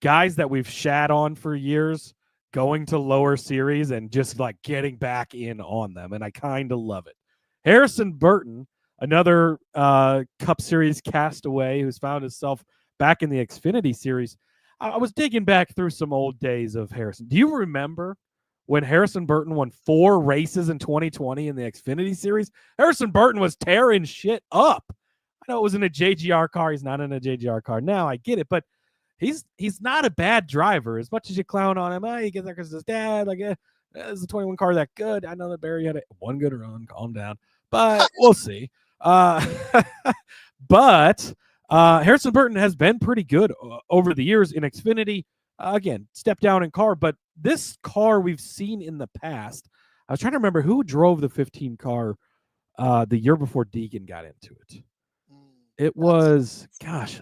guys that we've shat on for years going to lower series and just like getting back in on them. And I kind of love it. Harrison Burton, another Cup Series castaway who's found himself back in the Xfinity Series. I was digging back through some old days of Harrison. Do you remember when Harrison Burton won 4 races in 2020 in the Xfinity Series? Harrison Burton was tearing shit up. I know it was in a JGR car. He's not in a JGR car now. I get it, but he's not a bad driver. As much as you clown on him, he gets there because his dad, is the 21 car that good? I know that Barry had one good run. Calm down, but we'll see. But Harrison Burton has been pretty good over the years in Xfinity. Again, step down in car, but this car we've seen in the past. I was trying to remember who drove the 15 car the year before Deegan got into it. It was,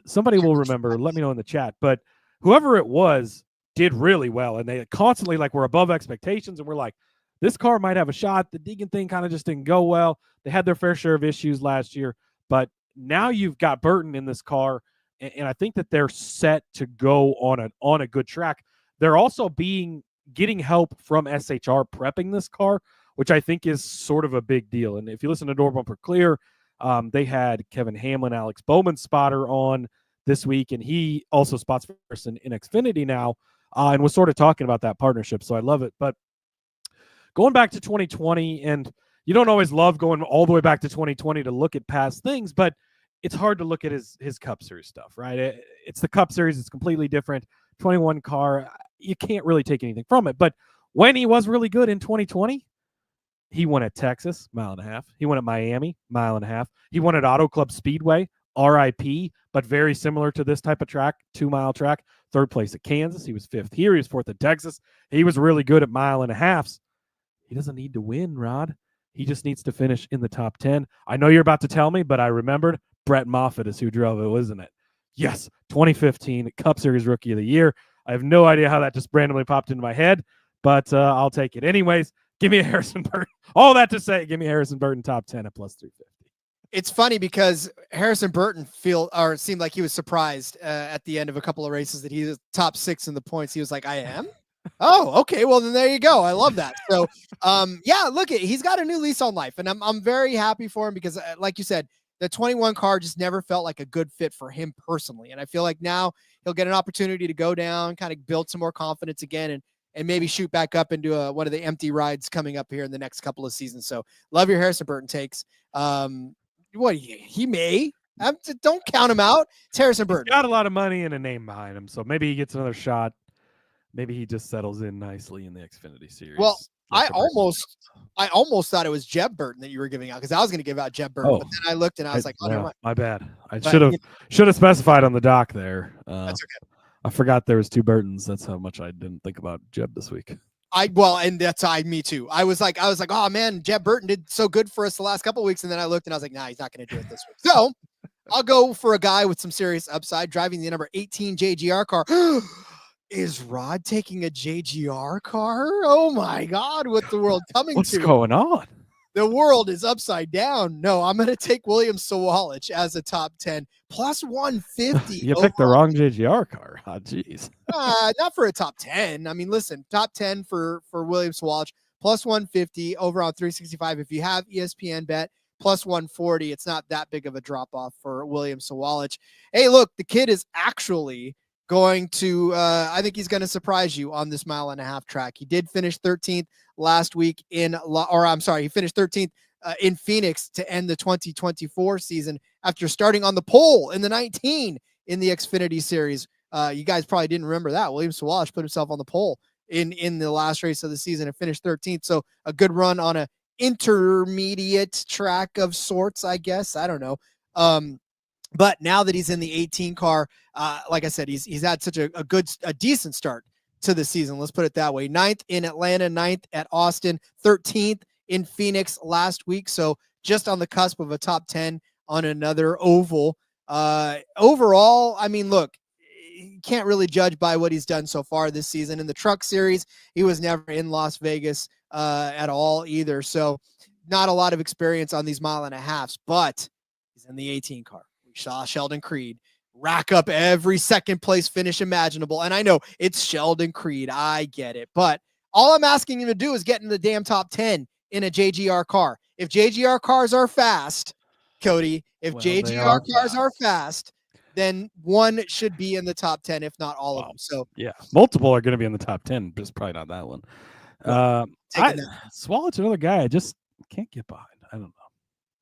somebody will remember. Let me know in the chat. But whoever it was did really well, and they constantly were above expectations, and we're like, this car might have a shot. The Deegan thing kind of just didn't go well. They had their fair share of issues last year, but now you've got Burton in this car, and I think that they're set to go on a good track. They're also getting help from SHR prepping this car, which I think is sort of a big deal. And if you listen to Door Bumper Clear, they had Kevin Hamlin, Alex Bowman spotter on this week, and he also spots Harrison in Xfinity now, and was sort of talking about that partnership. So I love it. But going back to 2020, and you don't always love going all the way back to 2020 to look at past things, but it's hard to look at his Cup Series stuff, right? It's the Cup Series. It's completely different. 21 car, you can't really take anything from it. But when he was really good in 2020, he won at Texas, 1.5 miles. He won at Miami, 1.5 miles. He won at Auto Club Speedway, RIP, but very similar to this type of track, 2-mile track. 3rd place at Kansas. He was 5th here. He was 4th at Texas. He was really good at 1.5 miles. He doesn't need to win, Rod. He just needs to finish in the top 10. I know you're about to tell me, but I remembered Brett Moffitt is who drove it, wasn't it? Yes, 2015 Cup Series Rookie of the Year. I have no idea how that just randomly popped into my head, but I'll take it. Anyways, give me a Harrison Burton. All that to say, give me Harrison Burton top 10 at plus 350. It's funny because Harrison Burton seemed like he was surprised at the end of a couple of races that he was top 6 in the points. He was like, I am? Oh, okay. Well, then there you go. I love that. So, yeah, he's got a new lease on life, and I'm very happy for him because, like you said, the 21 car just never felt like a good fit for him personally. And I feel like now he'll get an opportunity to go down, kind of build some more confidence again, and maybe shoot back up into one of the empty rides coming up here in the next couple of seasons. So, love your Harrison Burton takes. He may. Don't count him out. It's Harrison Burton. He's got a lot of money and a name behind him, so maybe he gets another shot. Maybe he just settles in nicely in the Xfinity Series. Well, I almost thought it was Jeb Burton that you were giving out because I was going to give out Jeb Burton, but then I looked and I was like, oh, never mind. My bad. I should have specified on the doc there. That's okay. I forgot there was 2 Burtons. That's how much I didn't think about Jeb this week. Me too. I was like, oh man, Jeb Burton did so good for us the last couple of weeks, and then I looked and I was like, nah, he's not going to do it this week. So I'll go for a guy with some serious upside, driving the number 18 JGR car. Is Rod taking a JGR car? Oh my God, what's the world coming What's to? What's going on? The world is upside down. No, I'm going to take William Sawalich as a top 10 plus 150. You picked the wrong JGR car. Oh, geez. Not for a top 10. I mean, listen, top 10 for William Sawalich plus 150 over on 365. If you have ESPN bet plus 140, it's not that big of a drop off for William Sawalich. Hey, look, the kid is actually going to, I think he's going to surprise you on this 1.5 mile track. He did finish 13th last week he finished 13th in Phoenix to end the 2024 season after starting on the pole in the 19 in the Xfinity Series. You guys probably didn't remember that. William Sawalich put himself on the pole in the last race of the season and finished 13th. So a good run on a intermediate track of sorts, I guess. I don't know. But now that he's in the 18 car, like I said, he's had such a decent start to the season. Let's put it that way. 9th in Atlanta, 9th at Austin, 13th in Phoenix last week. So just on the cusp of a top 10 on another oval. Overall, I mean, look, you can't really judge by what he's done so far this season. In the Truck Series, he was never in Las Vegas at all either. So not a lot of experience on these 1.5 miles, but he's in the 18 car. We saw Sheldon Creed rack up every second place finish imaginable. And I know it's Sheldon Creed. I get it. But all I'm asking him to do is get in the damn top 10 in a JGR car. If JGR cars are fast, Cody, JGR cars are fast, then one should be in the top 10, if not all of them. So yeah, multiple are going to be in the top 10, just probably not that one. Sawalich, another guy I just can't get behind. I don't know.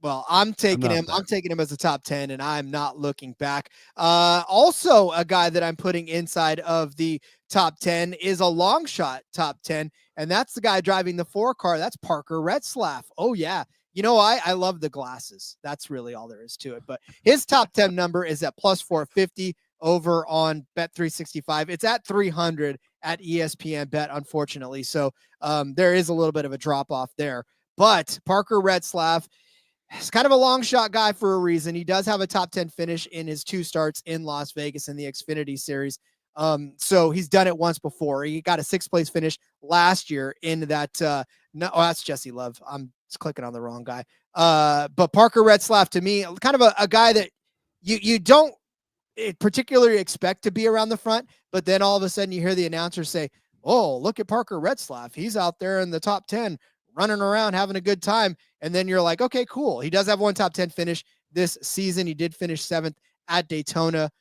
Well, I'm taking him as a top 10, and I'm not looking back. Also, a guy that I'm putting inside of the top 10 is a long shot top 10, and that's the guy driving the 4 car. That's Parker Retzlaff. Oh, yeah. You know, I love the glasses. That's really all there is to it. But his top 10 number is at plus 450 over on Bet365. It's at 300 at ESPN Bet, unfortunately. So there is a little bit of a drop off there. But Parker Retzlaff, he's kind of a long shot guy for a reason. He does have a top 10 finish in his 2 starts in Las Vegas in the Xfinity Series. So he's done it once before. He got a 6th place finish last year in that. That's Jesse Love. I'm just clicking on the wrong guy. But Parker Retzlaff, to me, kind of a guy that you don't particularly expect to be around the front, but then all of a sudden you hear the announcer say, "Oh, look at Parker Retzlaff. He's out there in the top 10. Running around having a good time." And then you're like, okay, cool. He does have one top 10 finish this season. He did finish 7th at Daytona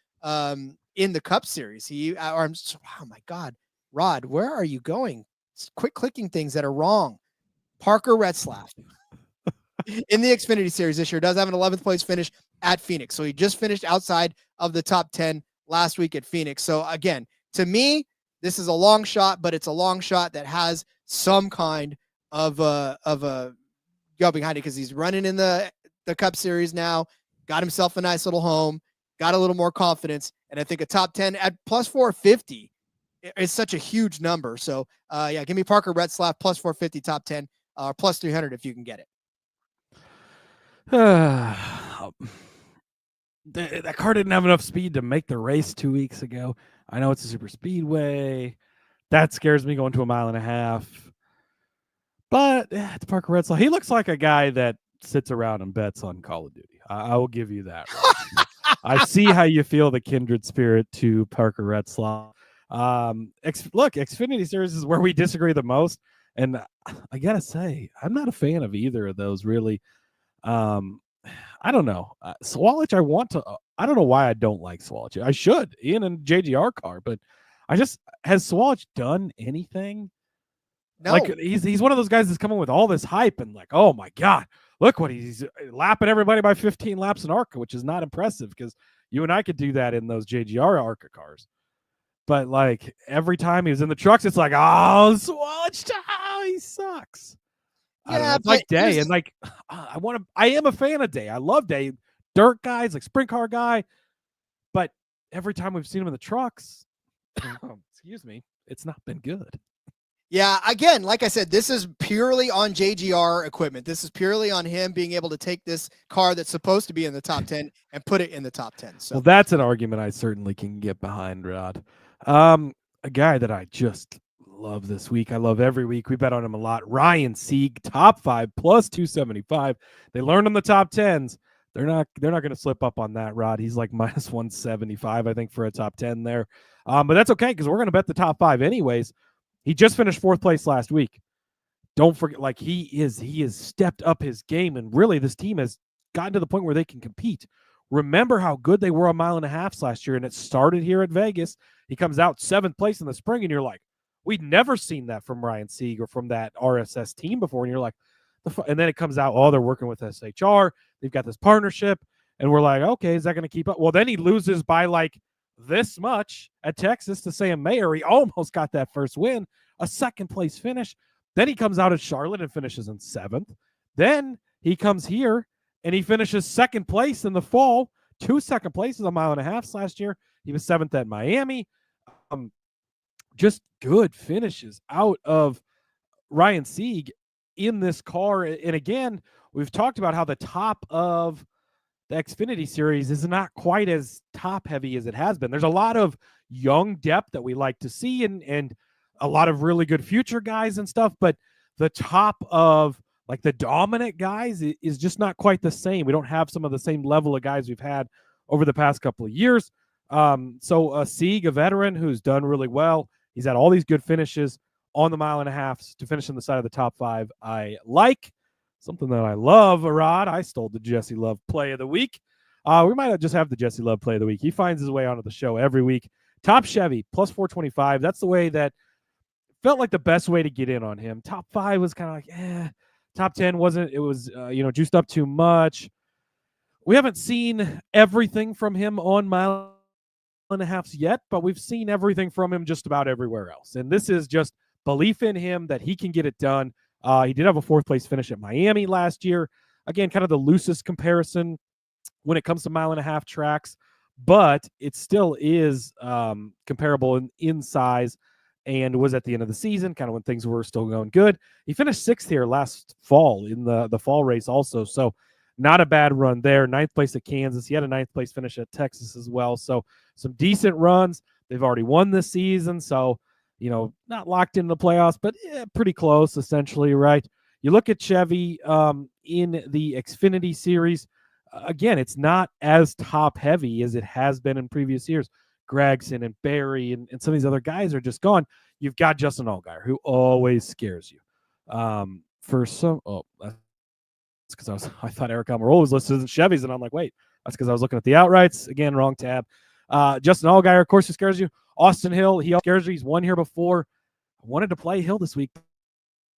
in the Cup Series. Oh my God, Rod, where are you going? Quit clicking things that are wrong. Parker Retzlaff in the Xfinity Series this year does have an 11th place finish at Phoenix. So he just finished outside of the top 10 last week at Phoenix. So again, to me, this is a long shot, but it's a long shot that has some kind of a go behind it because he's running in the Cup Series now, got himself a nice little home, got a little more confidence, and I think a top 10 at plus 450 is such a huge number. So yeah, give me Parker Retzlaff plus 450 top 10 or plus 300 if you can get it. That car didn't have enough speed to make the race 2 weeks ago. I know it's a super speedway. That scares me going to 1.5 miles. But it's Parker Retzlaff. He looks like a guy that sits around and bets on Call of Duty. I will give you that. I see how you feel the kindred spirit to Parker Retzlaff. Xfinity Series is where we disagree the most, and I gotta say, I'm not a fan of either of those really. I don't know. Swalich, I don't know why I don't like Swalich. I should in a JGR car, but has Swalich done anything? No. Like he's one of those guys that's coming with all this hype and like, oh my God, look what he's lapping everybody by 15 laps in ARCA, which is not impressive because you and I could do that in those JGR ARCA cars. But like every time he was in the trucks, it's like, oh, Swalich, he sucks. Yeah, it's like Day, and like I am a fan of Day. I love Day, dirt guys, like sprint car guy. But every time we've seen him in the trucks, excuse me, it's not been good. Yeah, again, like I said, this is purely on JGR equipment. This is purely on him being able to take this car that's supposed to be in the top 10 and put it in the top 10. So well, that's an argument I certainly can get behind, Rod. A guy that I just love this week. I love every week. We bet on him a lot. Ryan Sieg, top 5 plus 275. They learned on the top 10s. They're not going to slip up on that, Rod. He's like minus 175, I think, for a top 10 there. But that's okay because we're going to bet the top 5 anyways. He just finished 4th place last week. Don't forget, like he has stepped up his game, and really this team has gotten to the point where they can compete. Remember how good they were a mile and a half last year, and it started here at Vegas. He comes out 7th place in the spring, and you're like, we'd never seen that from Ryan Sieg or from that RSS team before. And you're like, and then it comes out, oh, they're working with SHR. They've got this partnership. And we're like, okay, is that going to keep up? Well, then he loses by like this much at Texas to Sam Mayer. He almost got that first win, a 2nd place finish. Then he comes out at Charlotte and finishes in 7th. Then he comes here and he finishes 2nd place in the fall, 2 2nd places a mile and a half last year. He was 7th at Miami. Just good finishes out of Ryan Sieg in this car. And again, we've talked about how the top of the Xfinity Series is not quite as top heavy as it has been. There's a lot of young depth that we like to see and a lot of really good future guys and stuff, but the top of like the dominant guys is just not quite the same. We don't have some of the same level of guys we've had over the past couple of years. So Sieg, a veteran who's done really well. He's had all these good finishes on the mile and a half to finish on the side of the top 5. I like something that I love, Arad. I stole the Jesse Love play of the week. We might just have the Jesse Love play of the week. He finds his way onto the show every week. Top Chevy, plus 425. That's the way that felt like the best way to get in on him. Top 5 was kind of like, Top 10 wasn't. It was, juiced up too much. We haven't seen everything from him on mile and a half yet, but we've seen everything from him just about everywhere else. And this is just belief in him that he can get it done. He did have a 4th place finish at Miami last year. Again, kind of the loosest comparison when it comes to mile and a half tracks, but it still is comparable in size and was at the end of the season, kind of when things were still going good. He finished 6th here last fall in the fall race also. So not a bad run there. 9th place at Kansas. He had a 9th place finish at Texas as well. So some decent runs. They've already won this season. So, not locked into the playoffs, but pretty close essentially, right? You look at Chevy in the Xfinity Series. Again, it's not as top heavy as it has been in previous years. Gregson and Barry and some of these other guys are just gone. You've got Justin Allgaier, who always scares you. That's because I thought Aric Almirola was listed as Chevys, and I'm like, wait, that's because I was looking at the outrights. Again, wrong tab. Justin Allgaier, of course, who scares you. Austin Hill, he scares you. He's won here before. I wanted to play Hill this week,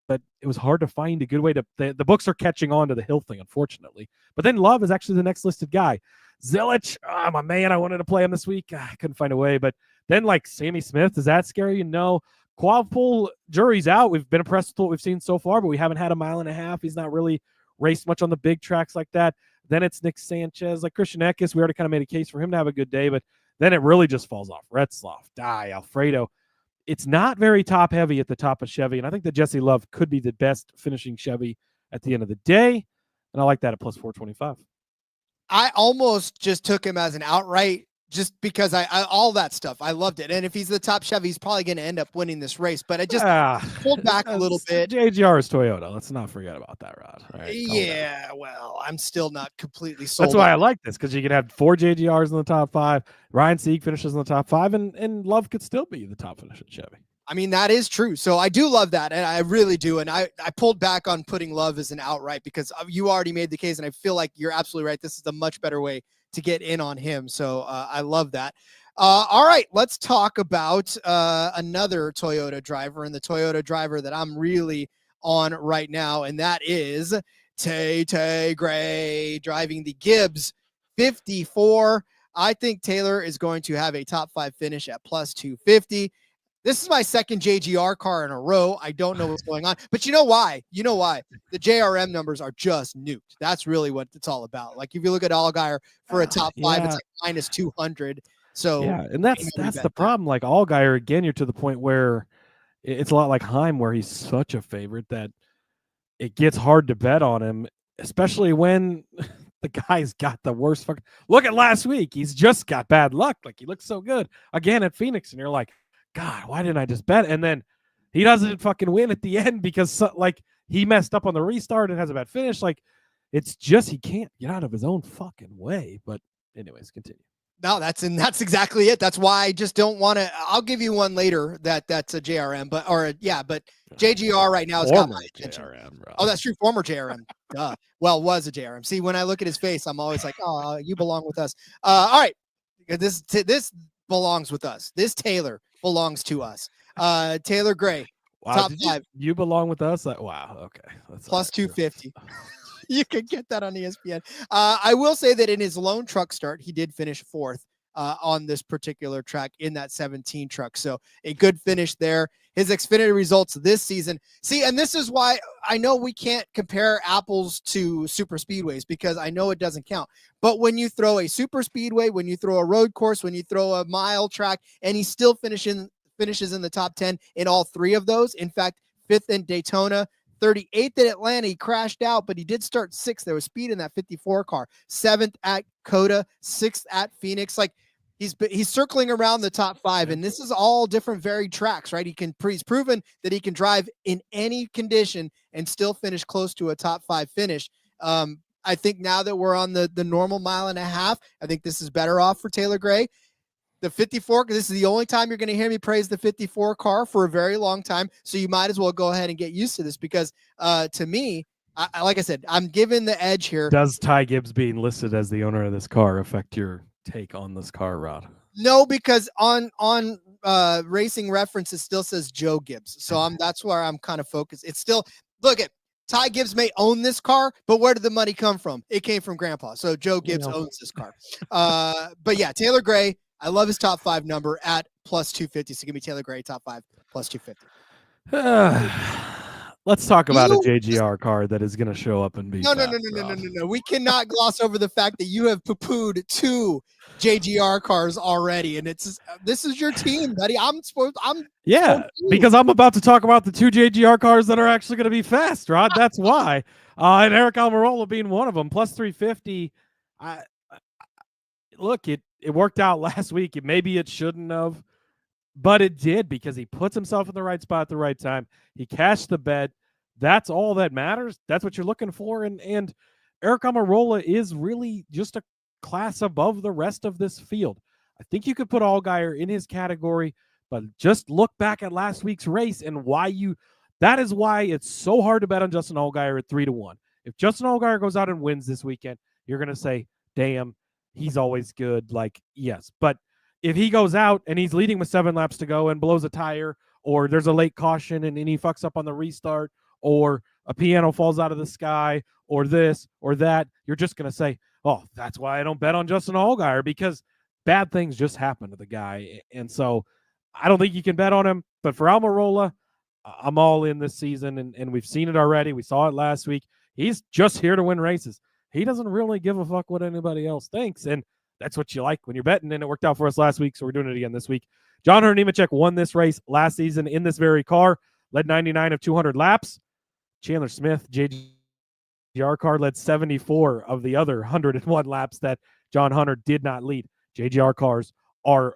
but it was hard to find a good way to. The books are catching on to the Hill thing, unfortunately. But then Love is actually the next listed guy. Zilich, my man, I wanted to play him this week. I couldn't find a way. But then, like, Sammy Smith, does that scare you? No. Quadruple, jury's out. We've been impressed with what we've seen so far, but we haven't had a mile and a half. He's not really raced much on the big tracks like that. Then it's Nick Sanchez, like Christian Eckes. We already kind of made a case for him to have a good day, but then it really just falls off. Retzloff, Dye, Alfredo. It's not very top heavy at the top of Chevy, and I think that Jesse Love could be the best finishing Chevy at the end of the day, and I like that at plus 425. I almost just took him as an outright just because I all that stuff. I loved it. And if he's the top Chevy, he's probably going to end up winning this race. But I just pulled back a little bit. JGR is Toyota. Let's not forget about that, Rod. All right, yeah, well, I'm still not completely sold. That's why I like this, because you could have 4 JGRs in the top 5. Ryan Sieg finishes in the top 5, and Love could still be the top finisher Chevy. I mean, that is true. So I do love that, and I really do. And I pulled back on putting Love as an outright because you already made the case, and I feel like you're absolutely right. This is a much better way to get in on him. So I love that. All right, let's talk about another Toyota driver, and the Toyota driver that I'm really on right now, and that is Tay Gray driving the Gibbs 54. I think Taylor is going to have a top 5 finish at plus 250. This is my second JGR car in a row. I don't know what's going on, but you know why? The JRM numbers are just nuked. That's really what it's all about. Like if you look at Allgaier for a top 5, it's like minus 200. So yeah, and that's the problem. Like Allgaier, again, you're to the point where it's a lot like Heim, where he's such a favorite that it gets hard to bet on him, especially when the guy's got the worst fucking. Look at last week. He's just got bad luck. Like he looks so good again at Phoenix, and you're like, God, why didn't I just bet? And then he doesn't fucking win at the end because like he messed up on the restart and has a bad finish. Like it's just he can't get out of his own fucking way. But anyways, continue. No, that's exactly it. That's why I just don't want to. I'll give you one later that's a JRM, but JGR right now has got my attention. JRM, oh, that's true. Former JRM. Duh. Well, was a JRM. See, when I look at his face, I'm always like, oh, you belong with us. All right. This belongs with us. This Taylor belongs to us. Taylor Gray, wow, top 5. You belong with us? Wow. Okay. That's plus 250. You can get that on ESPN. I will say that in his lone truck start, he did finish 4th on this particular track in that 17 truck. So a good finish there. His Xfinity results this season. See, and this is why I know we can't compare apples to super speedways because I know it doesn't count. But when you throw a super speedway, when you throw a road course, when you throw a mile track, and he still finishes in the top 10 in all 3 of those. In fact, 5th in Daytona, 38th at Atlanta. He crashed out, but he did start 6th. There was speed in that 54 car. 7th at Coda, 6th at Phoenix. Like he's circling around the top 5, and this is all different varied tracks, right? He's proven that he can drive in any condition and still finish close to a top 5 finish. I think now that we're on the normal mile and a half, I think this is better off for Taylor Gray. The 54, this is the only time you're going to hear me praise the 54 car for a very long time. So you might as well go ahead and get used to this because to me, like I said, I'm giving the edge here. Does Ty Gibbs being listed as the owner of this car affect your take on this car, Rod? No, because on Racing Reference, it still says Joe Gibbs. So that's where I'm kind of focused. It's still, look at, Ty Gibbs may own this car, but where did the money come from? It came from Grandpa. So Joe Gibbs owns this car. But yeah, Taylor Gray, I love his top 5 number at plus 250. So give me Taylor Gray, top 5, plus 250. Let's talk about a JGR car that is going to show up and be No. We cannot gloss over the fact that you have poo-pooed 2 JGR cars already, and this is your team, buddy. Because I'm about to talk about the 2 JGR cars that are actually going to be fast, Rod. That's why. And Aric Almirola being one of them, plus 350. Look, it worked out last week. Maybe it shouldn't have, but it did because he puts himself in the right spot at the right time. He cashed the bet. That's all that matters. That's what you're looking for. And Aric Almirola is really just a class above the rest of this field. I think you could put Allgaier in his category, but just look back at last week's race and that is why it's so hard to bet on Justin Allgaier at 3-1. If Justin Allgaier goes out and wins this weekend, you're going to say, damn, he's always good. Like, yes. But if he goes out and he's leading with 7 laps to go and blows a tire, or there's a late caution and he fucks up on the restart, or a piano falls out of the sky, or this or that, you're just going to say, oh, that's why I don't bet on Justin Allgaier, because bad things just happen to the guy. And so I don't think you can bet on him. But for Almirola, I'm all in this season, and we've seen it already. We saw it last week. He's just here to win races. He doesn't really give a fuck what anybody else thinks, and that's what you like when you're betting, and it worked out for us last week, so we're doing it again this week. John Hunter Nemechek won this race last season in this very car, led 99 of 200 laps. Chandler Smith, JGR car, led 74 of the other 101 laps that John Hunter did not lead. JGR cars are,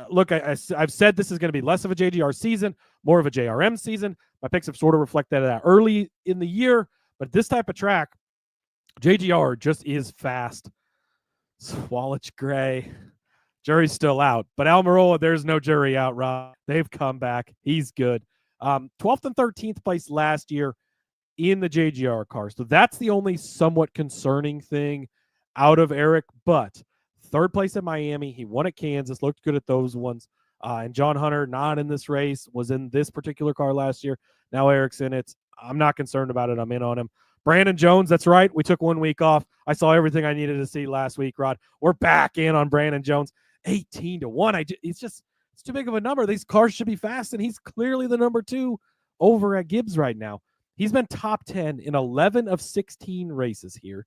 look, I've said this is going to be less of a JGR season, more of a JRM season. My picks have sort of reflected that early in the year, but this type of track, JGR just is fast. Swallow gray. Jury's still out, but Almirola, there's no jury out, Rob. They've come back. He's good. 12th and 13th place last year in the JGR car. So that's the only somewhat concerning thing out of Aric, but third place at Miami. He won at Kansas, looked good at those ones. And John Hunter, not in this race, was in this particular car last year. Now Aric's in it. I'm not concerned about it. I'm in on him. Brandon Jones, that's right. We took 1 week off. I saw everything I needed to see last week, Rod. We're back in on Brandon Jones. 18-1. It's too big of a number. These cars should be fast, and he's clearly the number 2 over at Gibbs right now. He's been top 10 in 11 of 16 races here.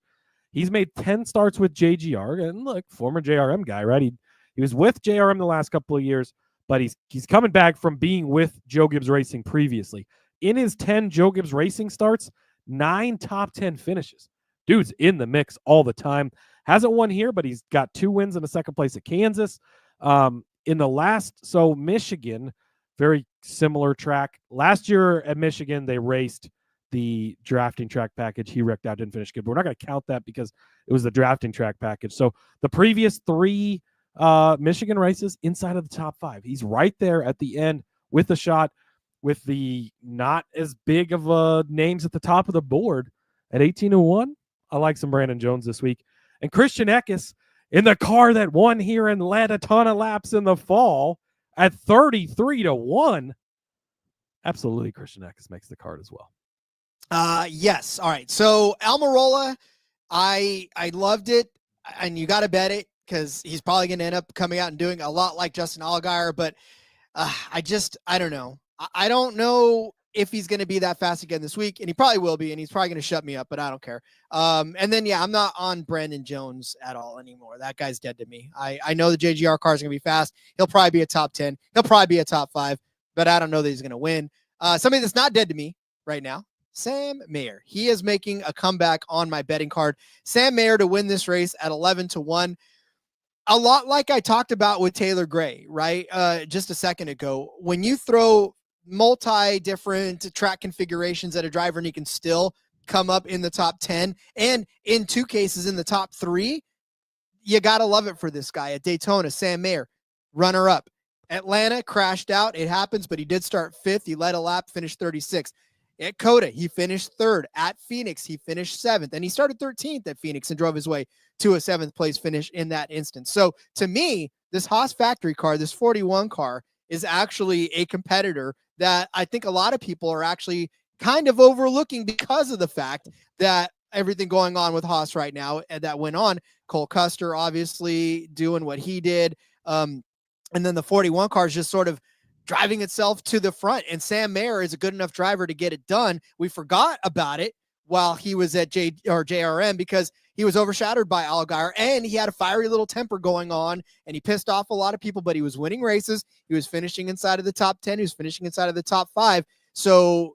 He's made 10 starts with JGR, and look, former JRM guy, right? He was with JRM the last couple of years, but he's coming back from being with Joe Gibbs Racing previously. In his 10 Joe Gibbs Racing starts, 9 top 10 finishes. Dude's in the mix all the time. Hasn't won here, but he's got 2 wins and a second place at Kansas. In the last, so Michigan, very similar track. Last year at Michigan, they raced the drafting track package. He wrecked out, didn't finish good. But we're not going to count that because it was the drafting track package. So the previous 3 Michigan races inside of the top 5. He's right there at the end with a shot with the not as big of names at the top of the board at 18-1. I like some Brandon Jones this week. And Christian Eckes in the car that won here and led a ton of laps in the fall at 33-1. Absolutely, Christian Eckes makes the card as well. Yes. All right. So Almirola, I loved it, and you got to bet it because he's probably going to end up coming out and doing a lot like Justin Allgaier. But I don't know. I don't know if he's going to be that fast again this week, and he probably will be, and he's probably going to shut me up, but I don't care. And then, I'm not on Brandon Jones at all anymore. That guy's dead to me. I know the JGR car is going to be fast. He'll probably be a top 10. He'll probably be a top 5, but I don't know that he's going to win. Somebody that's not dead to me right now, Sam Mayer. He is making a comeback on my betting card. Sam Mayer to win this race at 11-1. A lot like I talked about with Taylor Gray, right? Just a second ago. When you throw multi-different track configurations at a driver and he can still come up in the top 10 and in 2 cases in the top 3, you got to love it for this guy. At Daytona, Sam Mayer, runner up. Atlanta crashed out. It happens, but he did start 5th. He led a lap, finished 36th. At COTA, he finished 3rd. At Phoenix, he finished 7th. And he started 13th at Phoenix and drove his way to a 7th place finish in that instance. So to me, this Haas factory car, this 41 car, is actually a competitor that I think a lot of people are actually kind of overlooking because of the fact that everything going on with Haas right now and that went on. Cole Custer obviously doing what he did. And then the 41 car is just sort of driving itself to the front. And Sam Mayer is a good enough driver to get it done. We forgot about it while he was at JRM because he was overshadowed by Allgaier, and he had a fiery little temper going on, and he pissed off a lot of people, but he was winning races. He was finishing inside of the top 10. He was finishing inside of the top 5. So,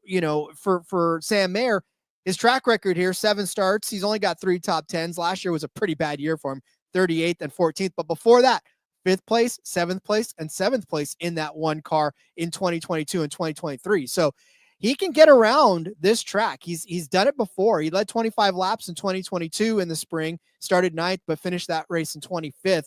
for Sam Mayer, his track record here, 7 starts. He's only got 3 top 10s. Last year was a pretty bad year for him, 38th and 14th. But before that, 5th place, 7th place, and 7th place in that one car in 2022 and 2023. So he can get around this track. He's done it before. He led 25 laps in 2022 in the spring, started 9th, but finished that race in 25th.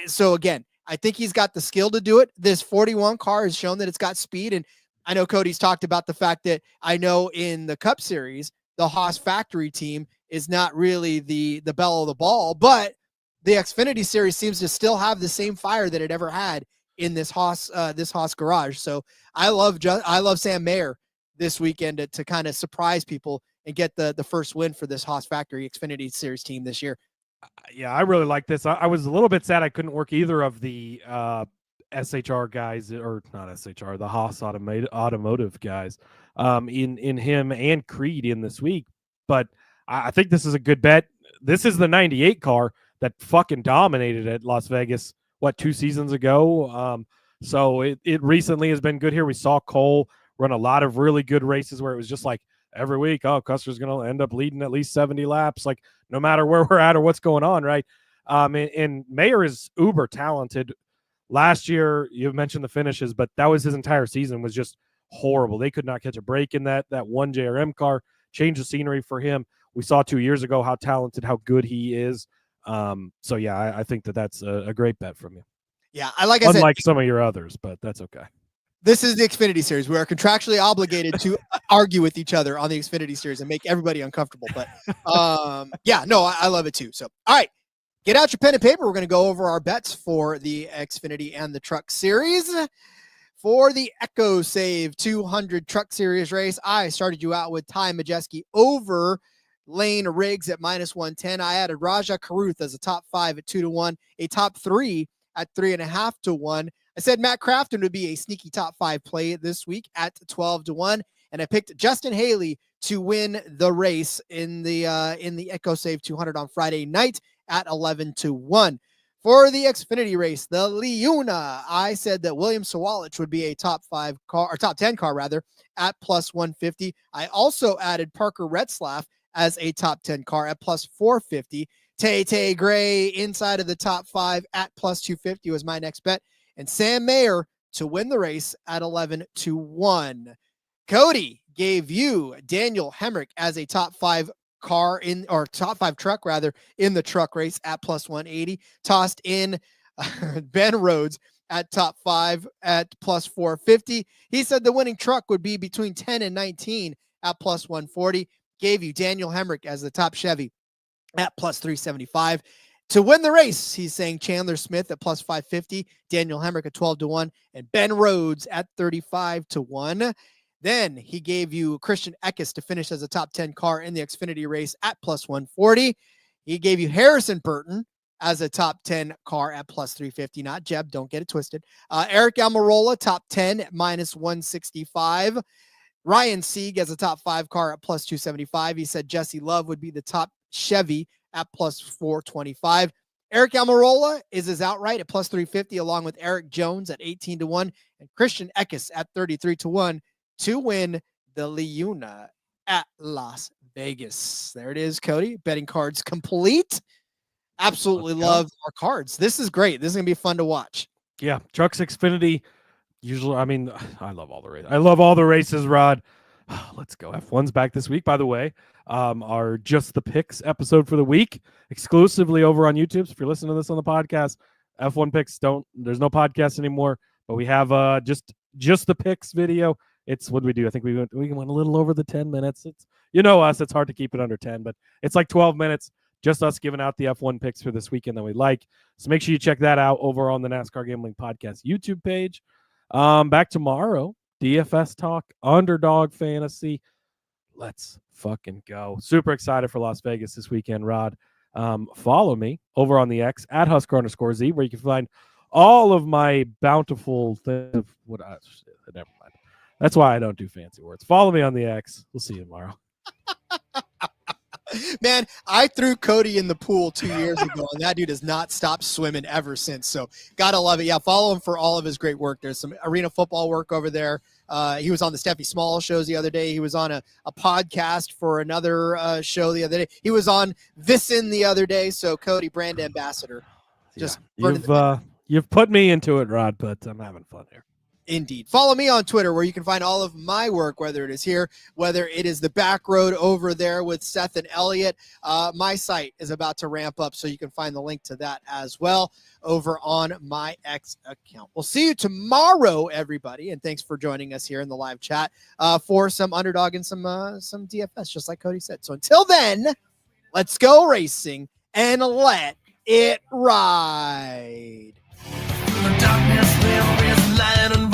So again, I think he's got the skill to do it. This 41 car has shown that it's got speed. And I know Cody's talked about the fact that I know in the Cup Series, the Haas factory team is not really the belle of the ball, but the Xfinity Series seems to still have the same fire that it ever had in this Haas garage. So I love Sam Mayer this weekend to kind of surprise people and get the first win for this Haas factory Xfinity Series team this year. Yeah, I really like this. I was a little bit sad I couldn't work either of the SHR guys, or not SHR, the Haas automotive guys, in him and Creed in this week. But I think this is a good bet. This is the 98 car that fucking dominated at Las Vegas, 2 seasons ago. So it recently has been good here. We saw Cole run a lot of really good races where it was just like every week, Custer's going to end up leading at least 70 laps, like no matter where we're at or what's going on, right? And Mayer is uber talented. Last year, you mentioned the finishes, but that was his entire season was just horrible. They could not catch a break in that one JRM car. Change the scenery for him. We saw 2 years ago how talented, how good he is. So yeah, I think that's a great bet from you. Yeah, unlike some of your others, but that's okay. This is the Xfinity Series. We are contractually obligated to argue with each other on the Xfinity Series and make everybody uncomfortable. But yeah, no, I love it too. So, all right, get out your pen and paper. We're going to go over our bets for the Xfinity and the Truck Series. For the Ecosave 200 Truck Series race, I started you out with Ty Majeski over Lane Riggs at -110. I added Rajah Caruth as a top 5 at 2-1, a top 3 at 3.5 to 1. I said Matt Crafton would be a sneaky top 5 play this week at 12 to 1, and I picked Justin Haley to win the race in the Ecosave 200 on Friday night at 11 to 1. For the Xfinity race, the LiUna, I said that William Sawalich would be a top 5 car, or top 10 car rather, at +150. I also added Parker Retzlaff as a top 10 car at +450. Tay Gray inside of the top 5 at +250 was my next bet. And Sam Mayer to win the race at 11 to 1. Cody gave you Daniel Hemric as a top 5 car top 5 truck rather in the truck race at +180. Tossed in Ben Rhodes at top 5 at +450. He said the winning truck would be between 10 and 19 at +140. Gave you Daniel Hemric as the top Chevy at +375. To win the race, he's saying Chandler Smith at +550, Daniel Hemric at 12 to 1, and Ben Rhodes at 35 to 1. Then he gave you Christian Eckes to finish as a top 10 car in the Xfinity race at +140. He gave you Harrison Burton as a top 10 car at +350, not Jeb, don't get it twisted. Aric Almirola, top 10 at -165. Ryan Sieg as a top 5 car at +275. He said Jesse Love would be the top Chevy at +425. Aric Almirola is his outright at +350, along with Eric Jones at 18 to 1 and Christian Eckes at 33 to 1 to win the LiUna at Las Vegas. There it is, Cody. Betting cards complete. Absolutely love our cards. This is great. This is going to be fun to watch. Yeah, Trucks Xfinity. Usually, I mean, I love all the races. I love all the races, Rod. Let's go. F1's back this week, by the way. Our Just the Picks episode for the week, exclusively over on YouTube. So if you're listening to this on the podcast, F1 Picks there's no podcast anymore, but we have just the Picks video. It's what we do. I think we went a little over the 10 minutes. It's, you know us, it's hard to keep it under 10, but it's like 12 minutes. Just us giving out the F1 picks for this weekend that we like. So make sure you check that out over on the NASCAR Gambling Podcast YouTube page. Back tomorrow, DFS talk, underdog fantasy. Let's fucking go. Super excited for Las Vegas this weekend, Rod. Follow me over on the X at Husker_Z, where you can find all of my bountiful things. Never mind. That's why I don't do fancy words. Follow me on the X. We'll see you tomorrow. Man, I threw Cody in the pool 2 years ago, and that dude has not stopped swimming ever since. So gotta love it. Yeah, follow him for all of his great work. There's some arena football work over there. He was on the Steffi Small shows the other day. He was on a podcast for another show the other day. He was on Vissin the other day. So Cody, brand ambassador. Just you've put me into it, Rod, but I'm having fun here. Indeed. Follow me on Twitter, where you can find all of my work, whether it is here, whether it is the back road over there with Seth and Elliot. My site is about to ramp up, so you can find the link to that as well over on my X account. We'll see you tomorrow, everybody, and thanks for joining us here in the live chat for some underdog and some DFS, just like Cody said. So until then, let's go racing and let it ride. The darkness there is light and